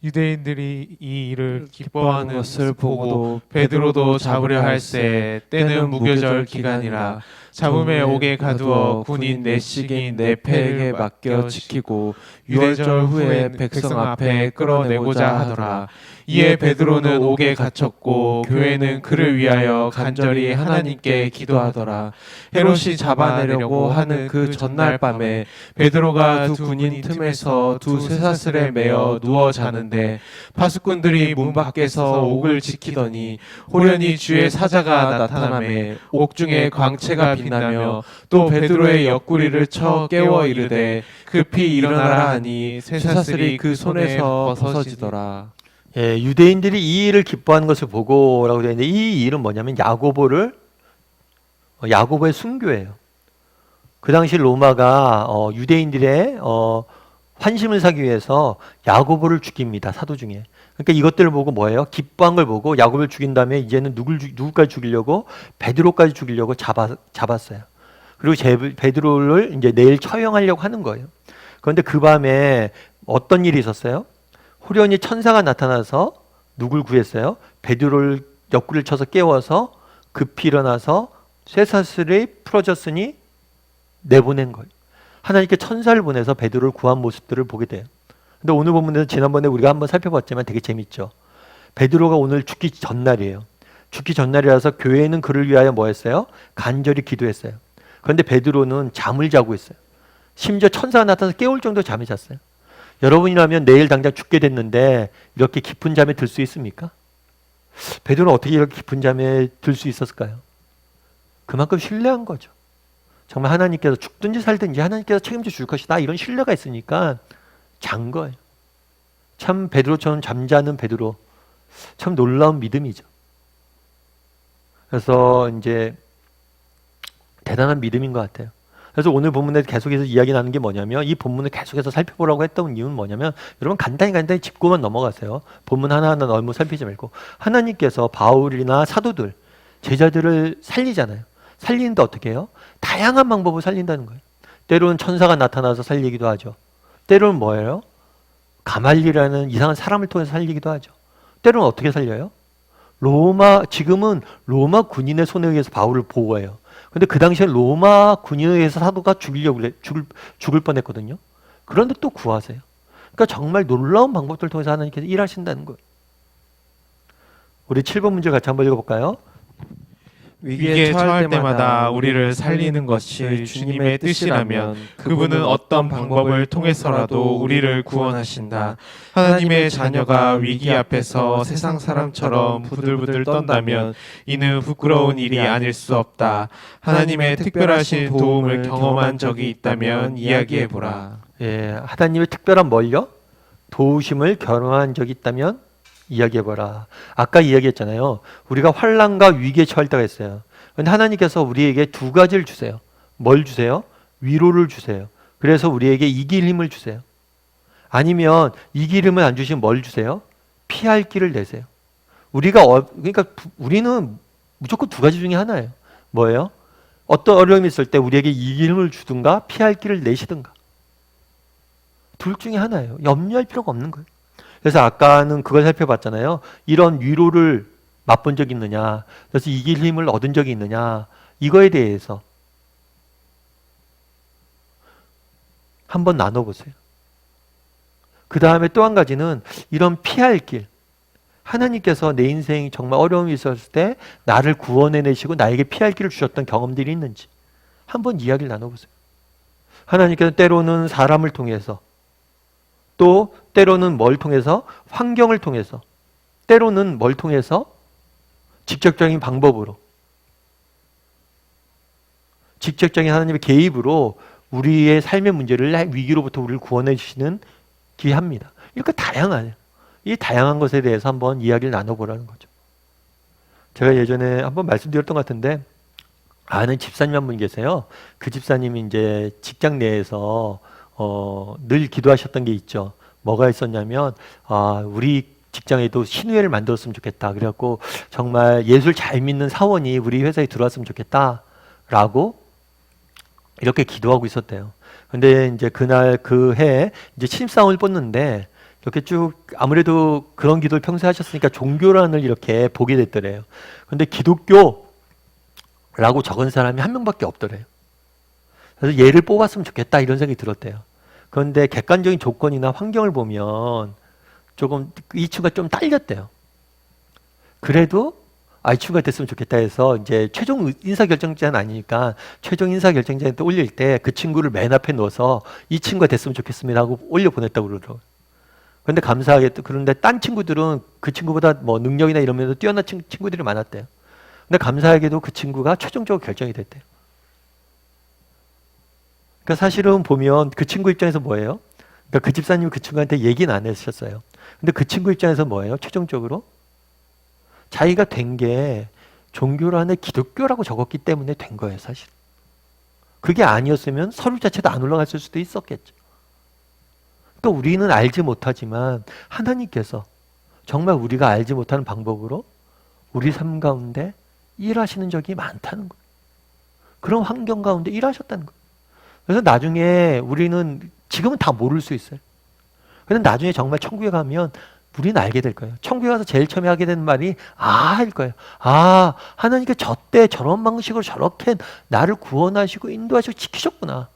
유대인들이 이 일을 기뻐하는 것을 보고 베드로도 잡으려 할세 때는 무교절 기간이라 잡음에 옥에 가두어 군인 내식인 네페에게 맡겨 지키고 유대절 후에 백성 앞에 끌어내고자 하더라. 이에 베드로는 옥에 갇혔고 교회는 그를 위하여 간절히 하나님께 기도하더라. 헤롯이 잡아내려고 하는 그 전날 밤에 베드로가 두 군인 틈에서 두 쇠사슬에 매어 누워 자는데 파수꾼들이 문 밖에서 옥을 지키더니 호련히 주의 사자가 나타나매 옥중에 광채가 빛나며 또 베드로의 옆구리를 쳐 깨워 이르되 급히 일어나라 하니 쇠사슬이 그 손에서 벗어지더라. 예, 유대인들이 이 일을 기뻐하는 것을 보고라고 되어 있는데 이 일은 뭐냐면 야고보의 순교예요. 그 당시 로마가 유대인들의 환심을 사기 위해서 야고보를 죽입니다. 사도 중에. 그러니까 이것들을 보고 뭐예요? 기뻐한 걸 보고 야고보를 죽인 다음에 이제는 누구까지 죽이려고? 베드로까지 죽이려고 잡았어요. 그리고 베드로를 이제 내일 처형하려고 하는 거예요. 그런데 그 밤에 어떤 일이 있었어요? 호련히 천사가 나타나서 누굴 구했어요? 베드로를 옆구리를 쳐서 깨워서 급히 일어나서 쇠사슬이 풀어졌으니 내보낸 거예요. 하나님께 천사를 보내서 베드로를 구한 모습들을 보게 돼요. 근데 오늘 본문에서 지난번에 우리가 한번 살펴봤지만 되게 재밌죠. 베드로가 오늘 죽기 전날이에요. 죽기 전날이라서 교회는 그를 위하여 뭐 했어요? 간절히 기도했어요. 그런데 베드로는 잠을 자고 있어요. 심지어 천사가 나타나서 깨울 정도로 잠이 잤어요. 여러분이라면 내일 당장 죽게 됐는데 이렇게 깊은 잠에 들 수 있습니까? 베드로는 어떻게 이렇게 깊은 잠에 들 수 있었을까요? 그만큼 신뢰한 거죠. 정말 하나님께서 죽든지 살든지 하나님께서 책임져 줄 것이다 이런 신뢰가 있으니까 잔 거예요. 참 베드로처럼 잠자는 베드로 참 놀라운 믿음이죠. 그래서 이제 대단한 믿음인 것 같아요. 그래서 오늘 본문에 계속해서 이야기 나는 게 뭐냐면 이 본문을 계속해서 살펴보라고 했던 이유는 뭐냐면 여러분 간단히 짚고만 넘어가세요. 본문 하나하나 너무 살피지 말고 하나님께서 바울이나 사도들 제자들을 살리잖아요. 살리는데 어떻게 해요? 다양한 방법을 살린다는 거예요. 때로는 천사가 나타나서 살리기도 하죠. 때로는 뭐예요? 가말리라는 이상한 사람을 통해서 살리기도 하죠. 때로는 어떻게 살려요? 지금은 로마 군인의 손에 의해서 바울을 보호해요. 근데 그 당시에 로마 군인에 의해서 사도가 죽을 뻔했거든요. 그런데 또 구하세요. 그러니까 정말 놀라운 방법들을 통해서 하나님께서 일하신다는 거예요. 우리 7번 문제 같이 한번 읽어볼까요? 위기에 처할 때마다 우리를 살리는 것이 주님의 뜻이라면 그분은 어떤 방법을 통해서라도 우리를 구원하신다. 하나님의 자녀가 위기 앞에서 세상 사람처럼 부들부들 떤다면 이는 부끄러운 일이 아닐 수 없다. 하나님의 특별하신 도움을 경험한 적이 있다면 이야기해보라. 예, 하나님의 특별한 뭘요? 도우심을 경험한 적이 있다면 이야기해봐라. 아까 이야기했잖아요. 우리가 환난과 위기에 처할 때가 있어요. 그런데 하나님께서 우리에게 두 가지를 주세요. 뭘 주세요? 위로를 주세요. 그래서 우리에게 이길 힘을 주세요. 아니면 이길 힘을 안 주시면 뭘 주세요? 피할 길을 내세요. 그러니까 우리는 무조건 두 가지 중에 하나예요. 뭐예요? 어떤 어려움이 있을 때 우리에게 이길 힘을 주든가 피할 길을 내시든가. 둘 중에 하나예요. 염려할 필요가 없는 거예요. 그래서 아까는 그걸 살펴봤잖아요. 이런 위로를 맛본 적이 있느냐, 그래서 이길 힘을 얻은 적이 있느냐, 이거에 대해서 한번 나눠보세요. 그 다음에 또 한 가지는 이런 피할 길, 하나님께서 내 인생이 정말 어려움이 있었을 때 나를 구원해내시고 나에게 피할 길을 주셨던 경험들이 있는지 한번 이야기를 나눠보세요. 하나님께서 때로는 사람을 통해서, 또 때로는 뭘 통해서? 환경을 통해서, 때로는 뭘 통해서? 직접적인 방법으로, 직접적인 하나님의 개입으로 우리의 삶의 문제를, 위기로부터 우리를 구원해 주시는 기합니다. 이렇게 다양해요. 이 다양한 것에 대해서 한번 이야기를 나눠보라는 거죠. 제가 예전에 한번 말씀드렸던 것 같은데, 아는 집사님 한 분 계세요. 그 집사님이 이제 직장 내에서 늘 기도하셨던 게 있죠. 뭐가 있었냐면, 우리 직장에도 신우회를 만들었으면 좋겠다. 그래갖고 정말 예술 잘 믿는 사원이 우리 회사에 들어왔으면 좋겠다라고 이렇게 기도하고 있었대요. 근데 이제 그날 그 해에 이제 신입사원을 뽑는데 이렇게 쭉 아무래도 그런 기도를 평소에 하셨으니까 종교란을 이렇게 보게 됐더래요. 근데 기독교라고 적은 사람이 한 명밖에 없더래요. 그래서 얘를 뽑았으면 좋겠다 이런 생각이 들었대요. 그런데 객관적인 조건이나 환경을 보면 조금 이 친구가 좀 딸렸대요. 그래도 이 친구가 됐으면 좋겠다 해서 이제 최종 인사결정자는 아니니까 최종 인사결정자한테 올릴 때 그 친구를 맨 앞에 넣어서 이 친구가 됐으면 좋겠습니다 하고 올려보냈다고 그러더라고요. 그런데 감사하게 또 그런데 딴 친구들은 그 친구보다 뭐 능력이나 이런 면에서 뛰어난 친구들이 많았대요. 근데 감사하게도 그 친구가 최종적으로 결정이 됐대요. 그러니까 사실은 보면 그 친구 입장에서 뭐예요? 그러니까 그 집사님이 그 친구한테 얘기는 안 하셨어요. 근데 그 친구 입장에서 뭐예요? 최종적으로 자기가 된 게 종교란에 기독교라고 적었기 때문에 된 거예요, 사실. 그게 아니었으면 서류 자체도 안 올라갔을 수도 있었겠죠. 그러니까 우리는 알지 못하지만 하나님께서 정말 우리가 알지 못하는 방법으로 우리 삶 가운데 일하시는 적이 많다는 거예요. 그런 환경 가운데 일하셨다는 거예요. 그래서 나중에 우리는 지금은 다 모를 수 있어요. 그런데 나중에 정말 천국에 가면 우리는 알게 될 거예요. 천국에 가서 제일 처음에 하게 되는 말이 할 거예요. 하나님께 저 때 저런 방식으로 저렇게 나를 구원하시고 인도하시고 지키셨구나.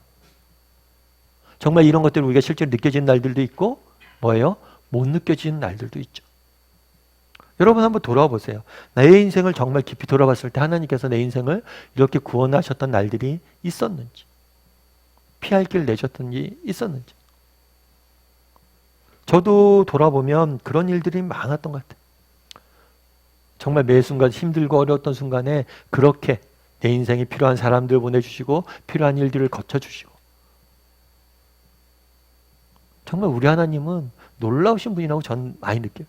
정말 이런 것들을 우리가 실제로 느껴지는 날들도 있고 뭐예요? 못 느껴지는 날들도 있죠. 여러분 한번 돌아와 보세요. 나의 인생을 정말 깊이 돌아봤을 때 하나님께서 내 인생을 이렇게 구원하셨던 날들이 있었는지, 피할 길 내셨던 일이 있었는지. 저도 돌아보면 그런 일들이 많았던 것 같아요. 정말 매 순간 힘들고 어려웠던 순간에 그렇게 내 인생에 필요한 사람들 보내주시고 필요한 일들을 거쳐주시고, 정말 우리 하나님은 놀라우신 분이라고 전 많이 느껴요.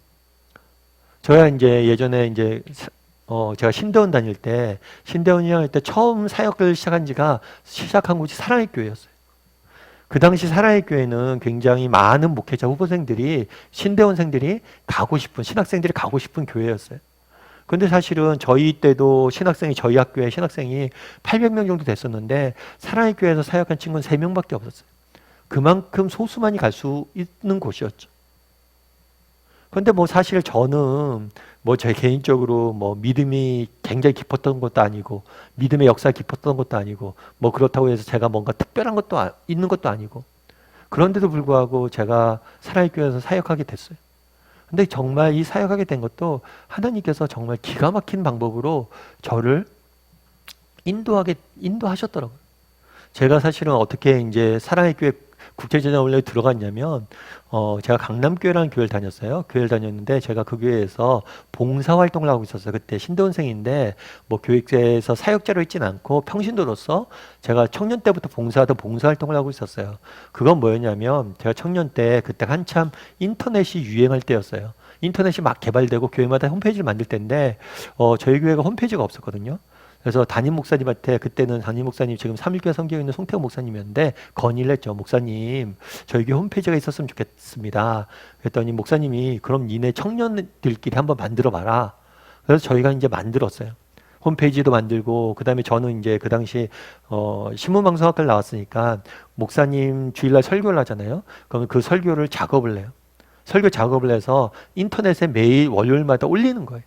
저야 이제 예전에 이제 제가 신대원 다닐 때, 신대원 1학년 때 처음 사역을 시작한 곳이 사랑의 교회였어요. 그 당시 사랑의 교회는 굉장히 많은 목회자 후보생들이, 신대원생들이 가고 싶은, 신학생들이 가고 싶은 교회였어요. 그런데 사실은 저희 때도 저희 학교에 신학생이 800명 정도 됐었는데 사랑의 교회에서 사역한 친구는 3명밖에 없었어요. 그만큼 소수만이 갈 수 있는 곳이었죠. 그런데 뭐 사실 저는 뭐 제 개인적으로 뭐 믿음이 굉장히 깊었던 것도 아니고 믿음의 역사가 깊었던 것도 아니고 뭐 그렇다고 해서 제가 뭔가 특별한 것도 있는 것도 아니고, 그런데도 불구하고 제가 사랑의 교회에서 사역하게 됐어요. 근데 정말 이 사역하게 된 것도 하나님께서 정말 기가 막힌 방법으로 저를 인도하셨더라고요. 제가 사실은 어떻게 이제 사랑의 교회 국제제자훈련에 들어갔냐면, 제가 강남교회라는 교회를 다녔어요. 교회를 다녔는데, 제가 그 교회에서 봉사활동을 하고 있었어요. 그때 신도원생인데, 뭐 교육제에서 사역자로 있진 않고, 평신도로서 제가 청년 때부터 봉사하던 봉사활동을 하고 있었어요. 그건 뭐였냐면, 제가 청년 때, 그때 한참 인터넷이 유행할 때였어요. 인터넷이 막 개발되고, 교회마다 홈페이지를 만들 때인데, 저희 교회가 홈페이지가 없었거든요. 그래서 담임 목사님한테, 그때는 담임 목사님 지금 삼일교회 섬기고 있는 송태호 목사님이었는데 건의를 했죠. 목사님, 저희 교회 홈페이지가 있었으면 좋겠습니다. 그랬더니 목사님이 그럼 니네 청년들끼리 한번 만들어 봐라. 그래서 저희가 이제 만들었어요. 홈페이지도 만들고, 그 다음에 저는 이제 그 당시 신문방송학과를 나왔으니까 목사님 주일날 설교를 하잖아요. 그러면 그 설교를 작업을 해요. 설교 작업을 해서 인터넷에 매일 월요일마다 올리는 거예요.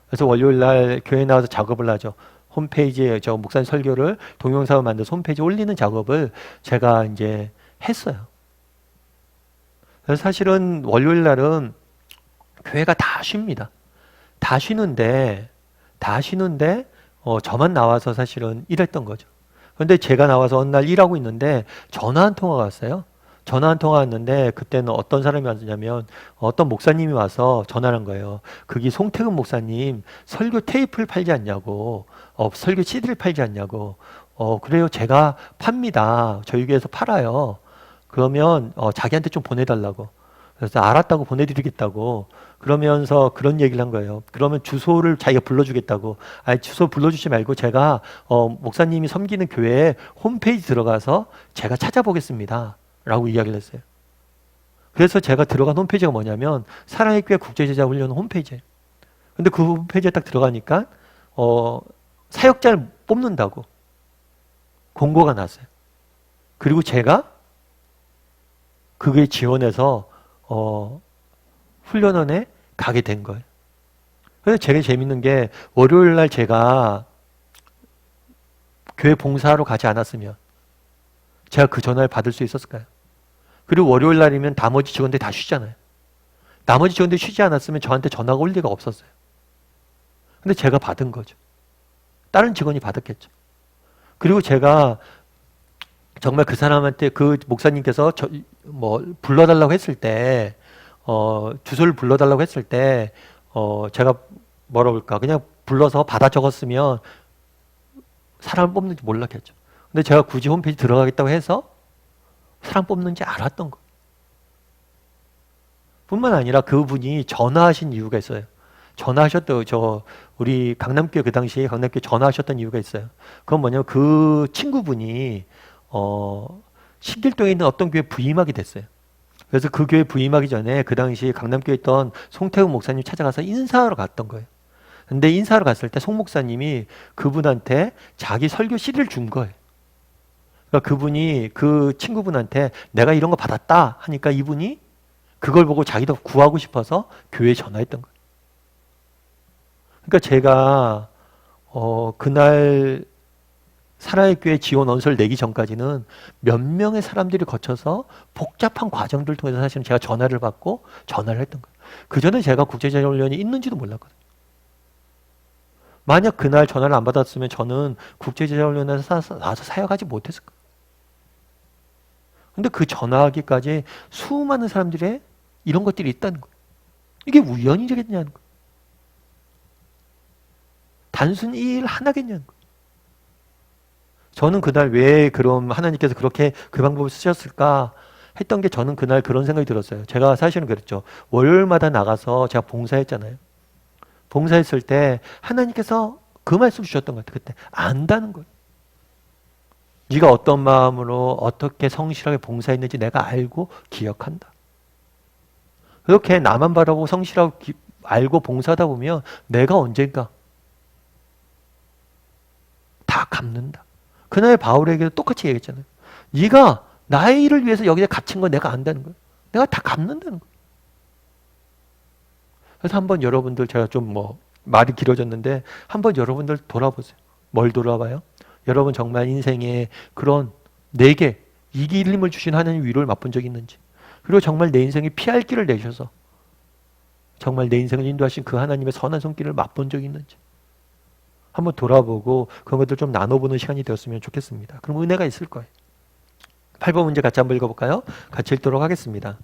그래서 월요일 날 교회 나와서 작업을 하죠. 홈페이지에 저 목사님 설교를 동영상을 만들어서 홈페이지에 올리는 작업을 제가 이제 했어요. 그래서 사실은 월요일 날은 교회가 다 쉽니다. 다 쉬는데 저만 나와서 사실은 일했던 거죠. 그런데 제가 나와서 어느 날 일하고 있는데 전화 한 통화가 왔어요. 전화 한 통화 왔는데 그때는 어떤 사람이 왔냐면 어떤 목사님이 와서 전화를 한 거예요. 그게 송태근 목사님 설교 테이프를 팔지 않냐고, 설교 CD를 팔지 않냐고. 그래요. 제가 팝니다. 저희 교회에서 팔아요. 그러면 자기한테 좀 보내달라고. 그래서 알았다고 보내드리겠다고. 그러면서 그런 얘기를 한 거예요. 그러면 주소를 자기가 불러주겠다고. 아니, 주소 불러주지 말고 제가 목사님이 섬기는 교회 홈페이지 들어가서 제가 찾아보겠습니다 라고 이야기를 했어요. 그래서 제가 들어간 홈페이지가 뭐냐면 사랑의 교회 국제제자훈련 홈페이지예요. 근데 그 홈페이지에 딱 들어가니까 사역자를 뽑는다고 공고가 났어요. 그리고 제가 그게 지원해서 훈련원에 가게 된 거예요. 그래서 되게 재밌는 게 월요일 날 제가 교회 봉사하러 가지 않았으면 제가 그 전화를 받을 수 있었을까요? 그리고 월요일 날이면 나머지 직원들이 다 쉬잖아요. 나머지 직원들이 쉬지 않았으면 저한테 전화가 올 리가 없었어요. 근데 제가 받은 거죠. 다른 직원이 받았겠죠. 그리고 제가 정말 그 사람한테 그 목사님께서 불러달라고 했을 때, 주소를 불러달라고 했을 때, 제가 뭐라 그럴까, 그냥 불러서 받아 적었으면 사람을 뽑는지 몰랐겠죠. 근데 제가 굳이 홈페이지 들어가겠다고 해서 사람 뽑는지 알았던 거예요. 뿐만 아니라 그분이 전화하신 이유가 있어요. 우리 강남교회 그 당시에 강남교회 전화하셨던 이유가 있어요. 그건 뭐냐면 그 친구분이 신길동에 있는 어떤 교회 부임하게 됐어요. 그래서 그 교회 부임하기 전에 그 당시 강남교회 있던 송태훈 목사님 찾아가서 인사하러 갔던 거예요. 근데 인사하러 갔을 때 송 목사님이 그분한테 자기 설교 CD를 준 거예요. 그러니까 그분이 그 친구분한테 내가 이런 거 받았다 하니까 이분이 그걸 보고 자기도 구하고 싶어서 교회에 전화했던 거예요. 그러니까 제가 그날 사랑의 교회 지원 원서를 내기 전까지는 몇 명의 사람들이 거쳐서 복잡한 과정들을 통해서 사실은 제가 전화를 받고 전화를 했던 거예요. 그 전에 제가 국제제자훈련이 있는지도 몰랐거든요. 만약 그날 전화를 안 받았으면 저는 국제제자훈련에서 나와서 사역하지 못했을 거예요. 근데 그 전화하기까지 수많은 사람들의 이런 것들이 있다는 거예요. 이게 우연이겠냐는 거예요. 단순 이 일 하나겠냐는 거예요. 저는 그날 왜 그럼 하나님께서 그렇게 그 방법을 쓰셨을까 했던 게 저는 그날 그런 생각이 들었어요. 제가 사실은 그랬죠. 월요일마다 나가서 제가 봉사했잖아요. 봉사했을 때 하나님께서 그 말씀 주셨던 것 같아요. 그때 안다는 거예요. 네가 어떤 마음으로 어떻게 성실하게 봉사했는지 내가 알고 기억한다. 그렇게 나만 바라보고 성실하고 알고 봉사하다 보면 내가 언젠가 다 갚는다. 그날 바울에게도 똑같이 얘기했잖아요. 네가 나의 일을 위해서 여기에 갇힌 건 내가 안다는 거예요. 내가 다 갚는다는 거예요. 그래서 한번 여러분들 제가 좀 말이 길어졌는데 한번 여러분들 돌아보세요. 뭘 돌아봐요? 여러분 정말 인생에 그런 내게 이기림을 주신 하나님 위로를 맛본 적이 있는지, 그리고 정말 내 인생에 피할 길을 내셔서 정말 내 인생을 인도하신 그 하나님의 선한 손길을 맛본 적이 있는지 한번 돌아보고 그런 것들 좀 나눠보는 시간이 되었으면 좋겠습니다. 그럼 은혜가 있을 거예요. 8번 문제 같이 한번 읽어볼까요? 같이 읽도록 하겠습니다.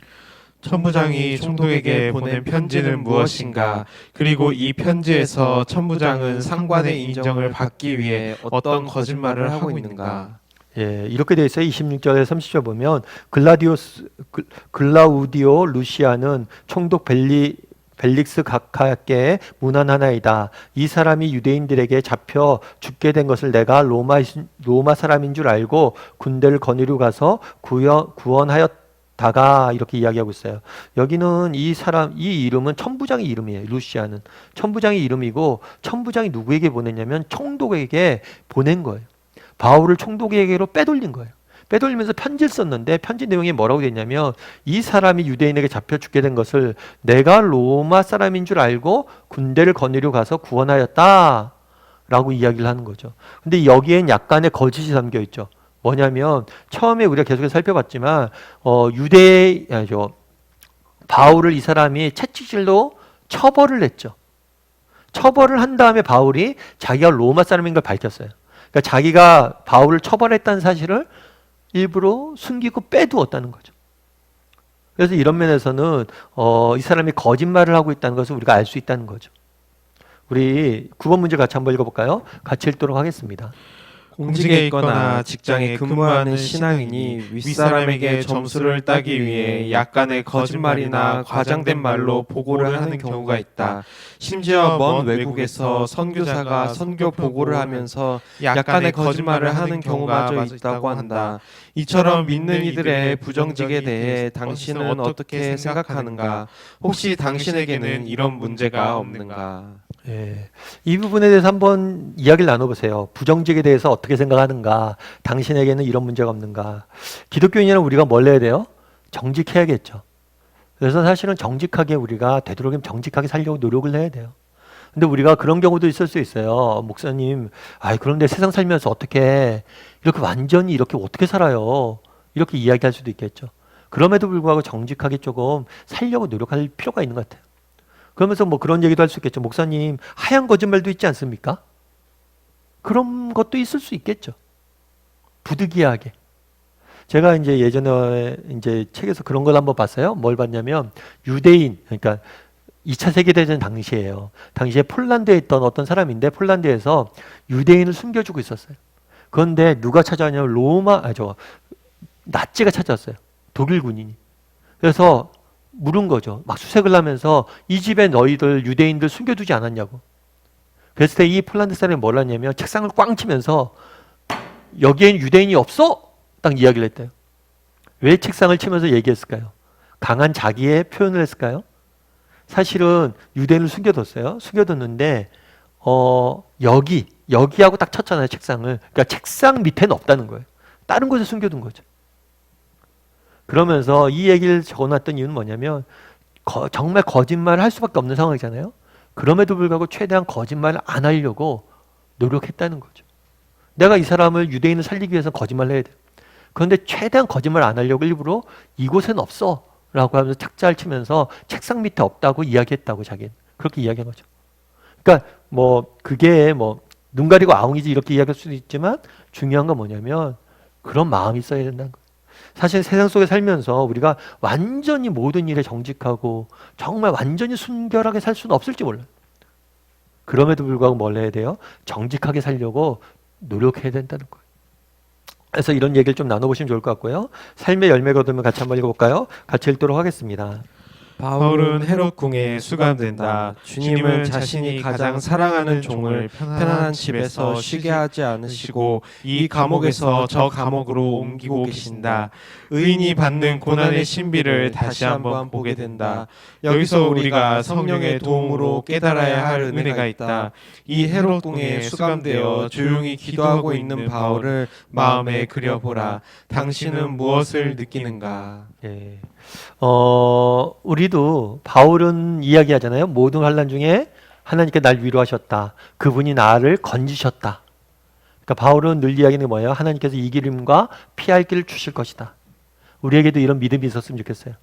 천부장이 총독에게 보낸 편지는 무엇인가? 그리고 이 편지에서 천부장은 상관의 인정을 받기 위해 어떤 거짓말을 하고 있는가? 예, 이렇게 되어 있어요. 26절에 30절 보면 글라우디오 루시아는 총독 벨릭스 각하께 문안하나이다. 이 사람이 유대인들에게 잡혀 죽게 된 것을 내가 로마 사람인 줄 알고 군대를 거느리고 가서 구원하였다가 이렇게 이야기하고 있어요. 여기는 이 이름은 천부장의 이름이에요. 루시아는 천부장의 이름이고, 천부장이 누구에게 보냈냐면 총독에게 보낸 거예요. 바울을 총독에게로 빼돌린 거예요. 빼돌리면서 편지를 썼는데 편지 내용이 뭐라고 되냐면, 이 사람이 유대인에게 잡혀 죽게 된 것을 내가 로마 사람인 줄 알고 군대를 거느리고 가서 구원하였다 라고 이야기를 하는 거죠. 근데 여기엔 약간의 거짓이 담겨 있죠. 뭐냐면, 처음에 우리가 계속해서 살펴봤지만 바울을 이 사람이 채찍질로 처벌을 했죠. 처벌을 한 다음에 바울이 자기가 로마 사람인 걸 밝혔어요. 그러니까 자기가 바울을 처벌했다는 사실을 일부러 숨기고 빼두었다는 거죠. 그래서 이런 면에서는 이 사람이 거짓말을 하고 있다는 것을 우리가 알 수 있다는 거죠. 우리 9번 문제 같이 한번 읽어볼까요? 같이 읽도록 하겠습니다. 공직에 있거나 직장에 근무하는 신앙인이 윗사람에게 점수를 따기 위해 약간의 거짓말이나 과장된 말로 보고를 하는 경우가 있다. 심지어 먼 외국에서 선교사가 선교 보고를 하면서 약간의 거짓말을 하는 경우마저 있다고 한다. 이처럼 믿는 이들의 부정직에 대해 당신은 어떻게 생각하는가? 혹시 당신에게는 이런 문제가 없는가? 예, 이 부분에 대해서 한번 이야기를 나눠보세요. 부정직에 대해서 어떻게 생각하는가? 당신에게는 이런 문제가 없는가? 기독교인이라면 우리가 뭘 해야 돼요? 정직해야겠죠. 그래서 사실은 정직하게 우리가 되도록이면 정직하게 살려고 노력을 해야 돼요. 근데 우리가 그런 경우도 있을 수 있어요. 목사님, 그런데 세상 살면서 어떻게 이렇게 완전히 이렇게 어떻게 살아요? 이렇게 이야기할 수도 있겠죠. 그럼에도 불구하고 정직하게 조금 살려고 노력할 필요가 있는 것 같아요. 그러면서 뭐 그런 얘기도 할 수 있겠죠. 목사님, 하얀 거짓말도 있지 않습니까? 그런 것도 있을 수 있겠죠. 부득이하게. 제가 이제 예전에 이제 책에서 그런 걸 한번 봤어요. 뭘 봤냐면, 유대인, 그러니까 2차 세계대전 당시에요. 당시에 폴란드에 있던 어떤 사람인데, 폴란드에서 유대인을 숨겨주고 있었어요. 그런데 누가 찾아왔냐면, 나치가 찾아왔어요. 독일 군인이. 그래서 물은 거죠. 막 수색을 하면서 이 집에 너희들 유대인들 숨겨두지 않았냐고. 그랬을 때 이 폴란드 사람이 뭘 하냐면 책상을 꽝 치면서 여기엔 유대인이 없어? 딱 이야기를 했대요. 왜 책상을 치면서 얘기했을까요? 강한 자기의 표현을 했을까요? 사실은 유대인을 숨겨뒀어요. 숨겨뒀는데 여기하고 딱 쳤잖아요, 책상을. 그러니까 책상 밑에는 없다는 거예요. 다른 곳에 숨겨둔 거죠. 그러면서 이 얘기를 적어놨던 이유는 뭐냐면, 정말 거짓말을 할 수밖에 없는 상황이잖아요. 그럼에도 불구하고 최대한 거짓말을 안 하려고 노력했다는 거죠. 내가 이 사람을, 유대인을 살리기 위해서 거짓말을 해야 돼요. 그런데 최대한 거짓말 안 하려고 일부러 이곳엔 없어 라고 하면서 착자를 치면서 책상 밑에 없다고 이야기했다고, 자기는 그렇게 이야기한 거죠. 그러니까 그게 눈 가리고 아웅이지 이렇게 이야기할 수도 있지만, 중요한 건 뭐냐면 그런 마음이 있어야 된다는 거예요. 사실 세상 속에 살면서 우리가 완전히 모든 일에 정직하고 정말 완전히 순결하게 살 수는 없을지 몰라요. 그럼에도 불구하고 뭘 해야 돼요? 정직하게 살려고 노력해야 된다는 거예요. 그래서 이런 얘기를 좀 나눠보시면 좋을 것 같고요. 삶의 열매가 얻으면 같이 한번 읽어볼까요? 같이 읽도록 하겠습니다. 바울은 헤롯 궁에 수감된다. 주님은 자신이 가장 사랑하는 종을 편안한 집에서 쉬게 하지 않으시고 이 감옥에서 저 감옥으로 옮기고 계신다. 의인이 받는 고난의 신비를 다시 한번 보게 된다. 여기서 우리가 성령의 도움으로 깨달아야 할 은혜가 있다. 이 헤롯 궁에 수감되어 조용히 기도하고 있는 바울을 마음에 그려보라. 당신은 무엇을 느끼는가? 예. 우리도 바울은 이야기하잖아요. 모든 환난 중에 하나님께 날 위로하셨다. 그분이 나를 건지셨다. 그러니까 바울은 늘 이야기하는 게 뭐예요? 하나님께서 이 길임과 피할 길을 주실 것이다. 우리에게도 이런 믿음이 있었으면 좋겠어요.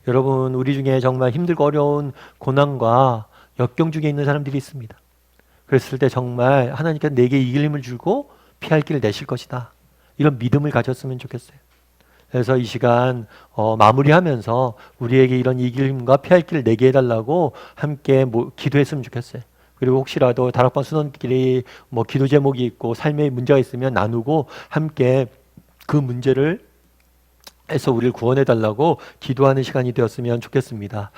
여러분, 우리 중에 정말 힘들고 어려운 고난과 역경 중에 있는 사람들이 있습니다. 그랬을 때 정말 하나님께서 내게 이길 힘을 주고 피할 길을 내실 것이다. 이런 믿음을 가졌으면 좋겠어요. 그래서 이 시간 마무리하면서 우리에게 이런 이길 힘과 피할 길을 내게 해달라고 함께 기도했으면 좋겠어요. 그리고 혹시라도 다락방 순원끼리 기도 제목이 있고 삶에 문제가 있으면 나누고 함께 그 문제를 해서 우리를 구원해 달라고 기도하는 시간이 되었으면 좋겠습니다.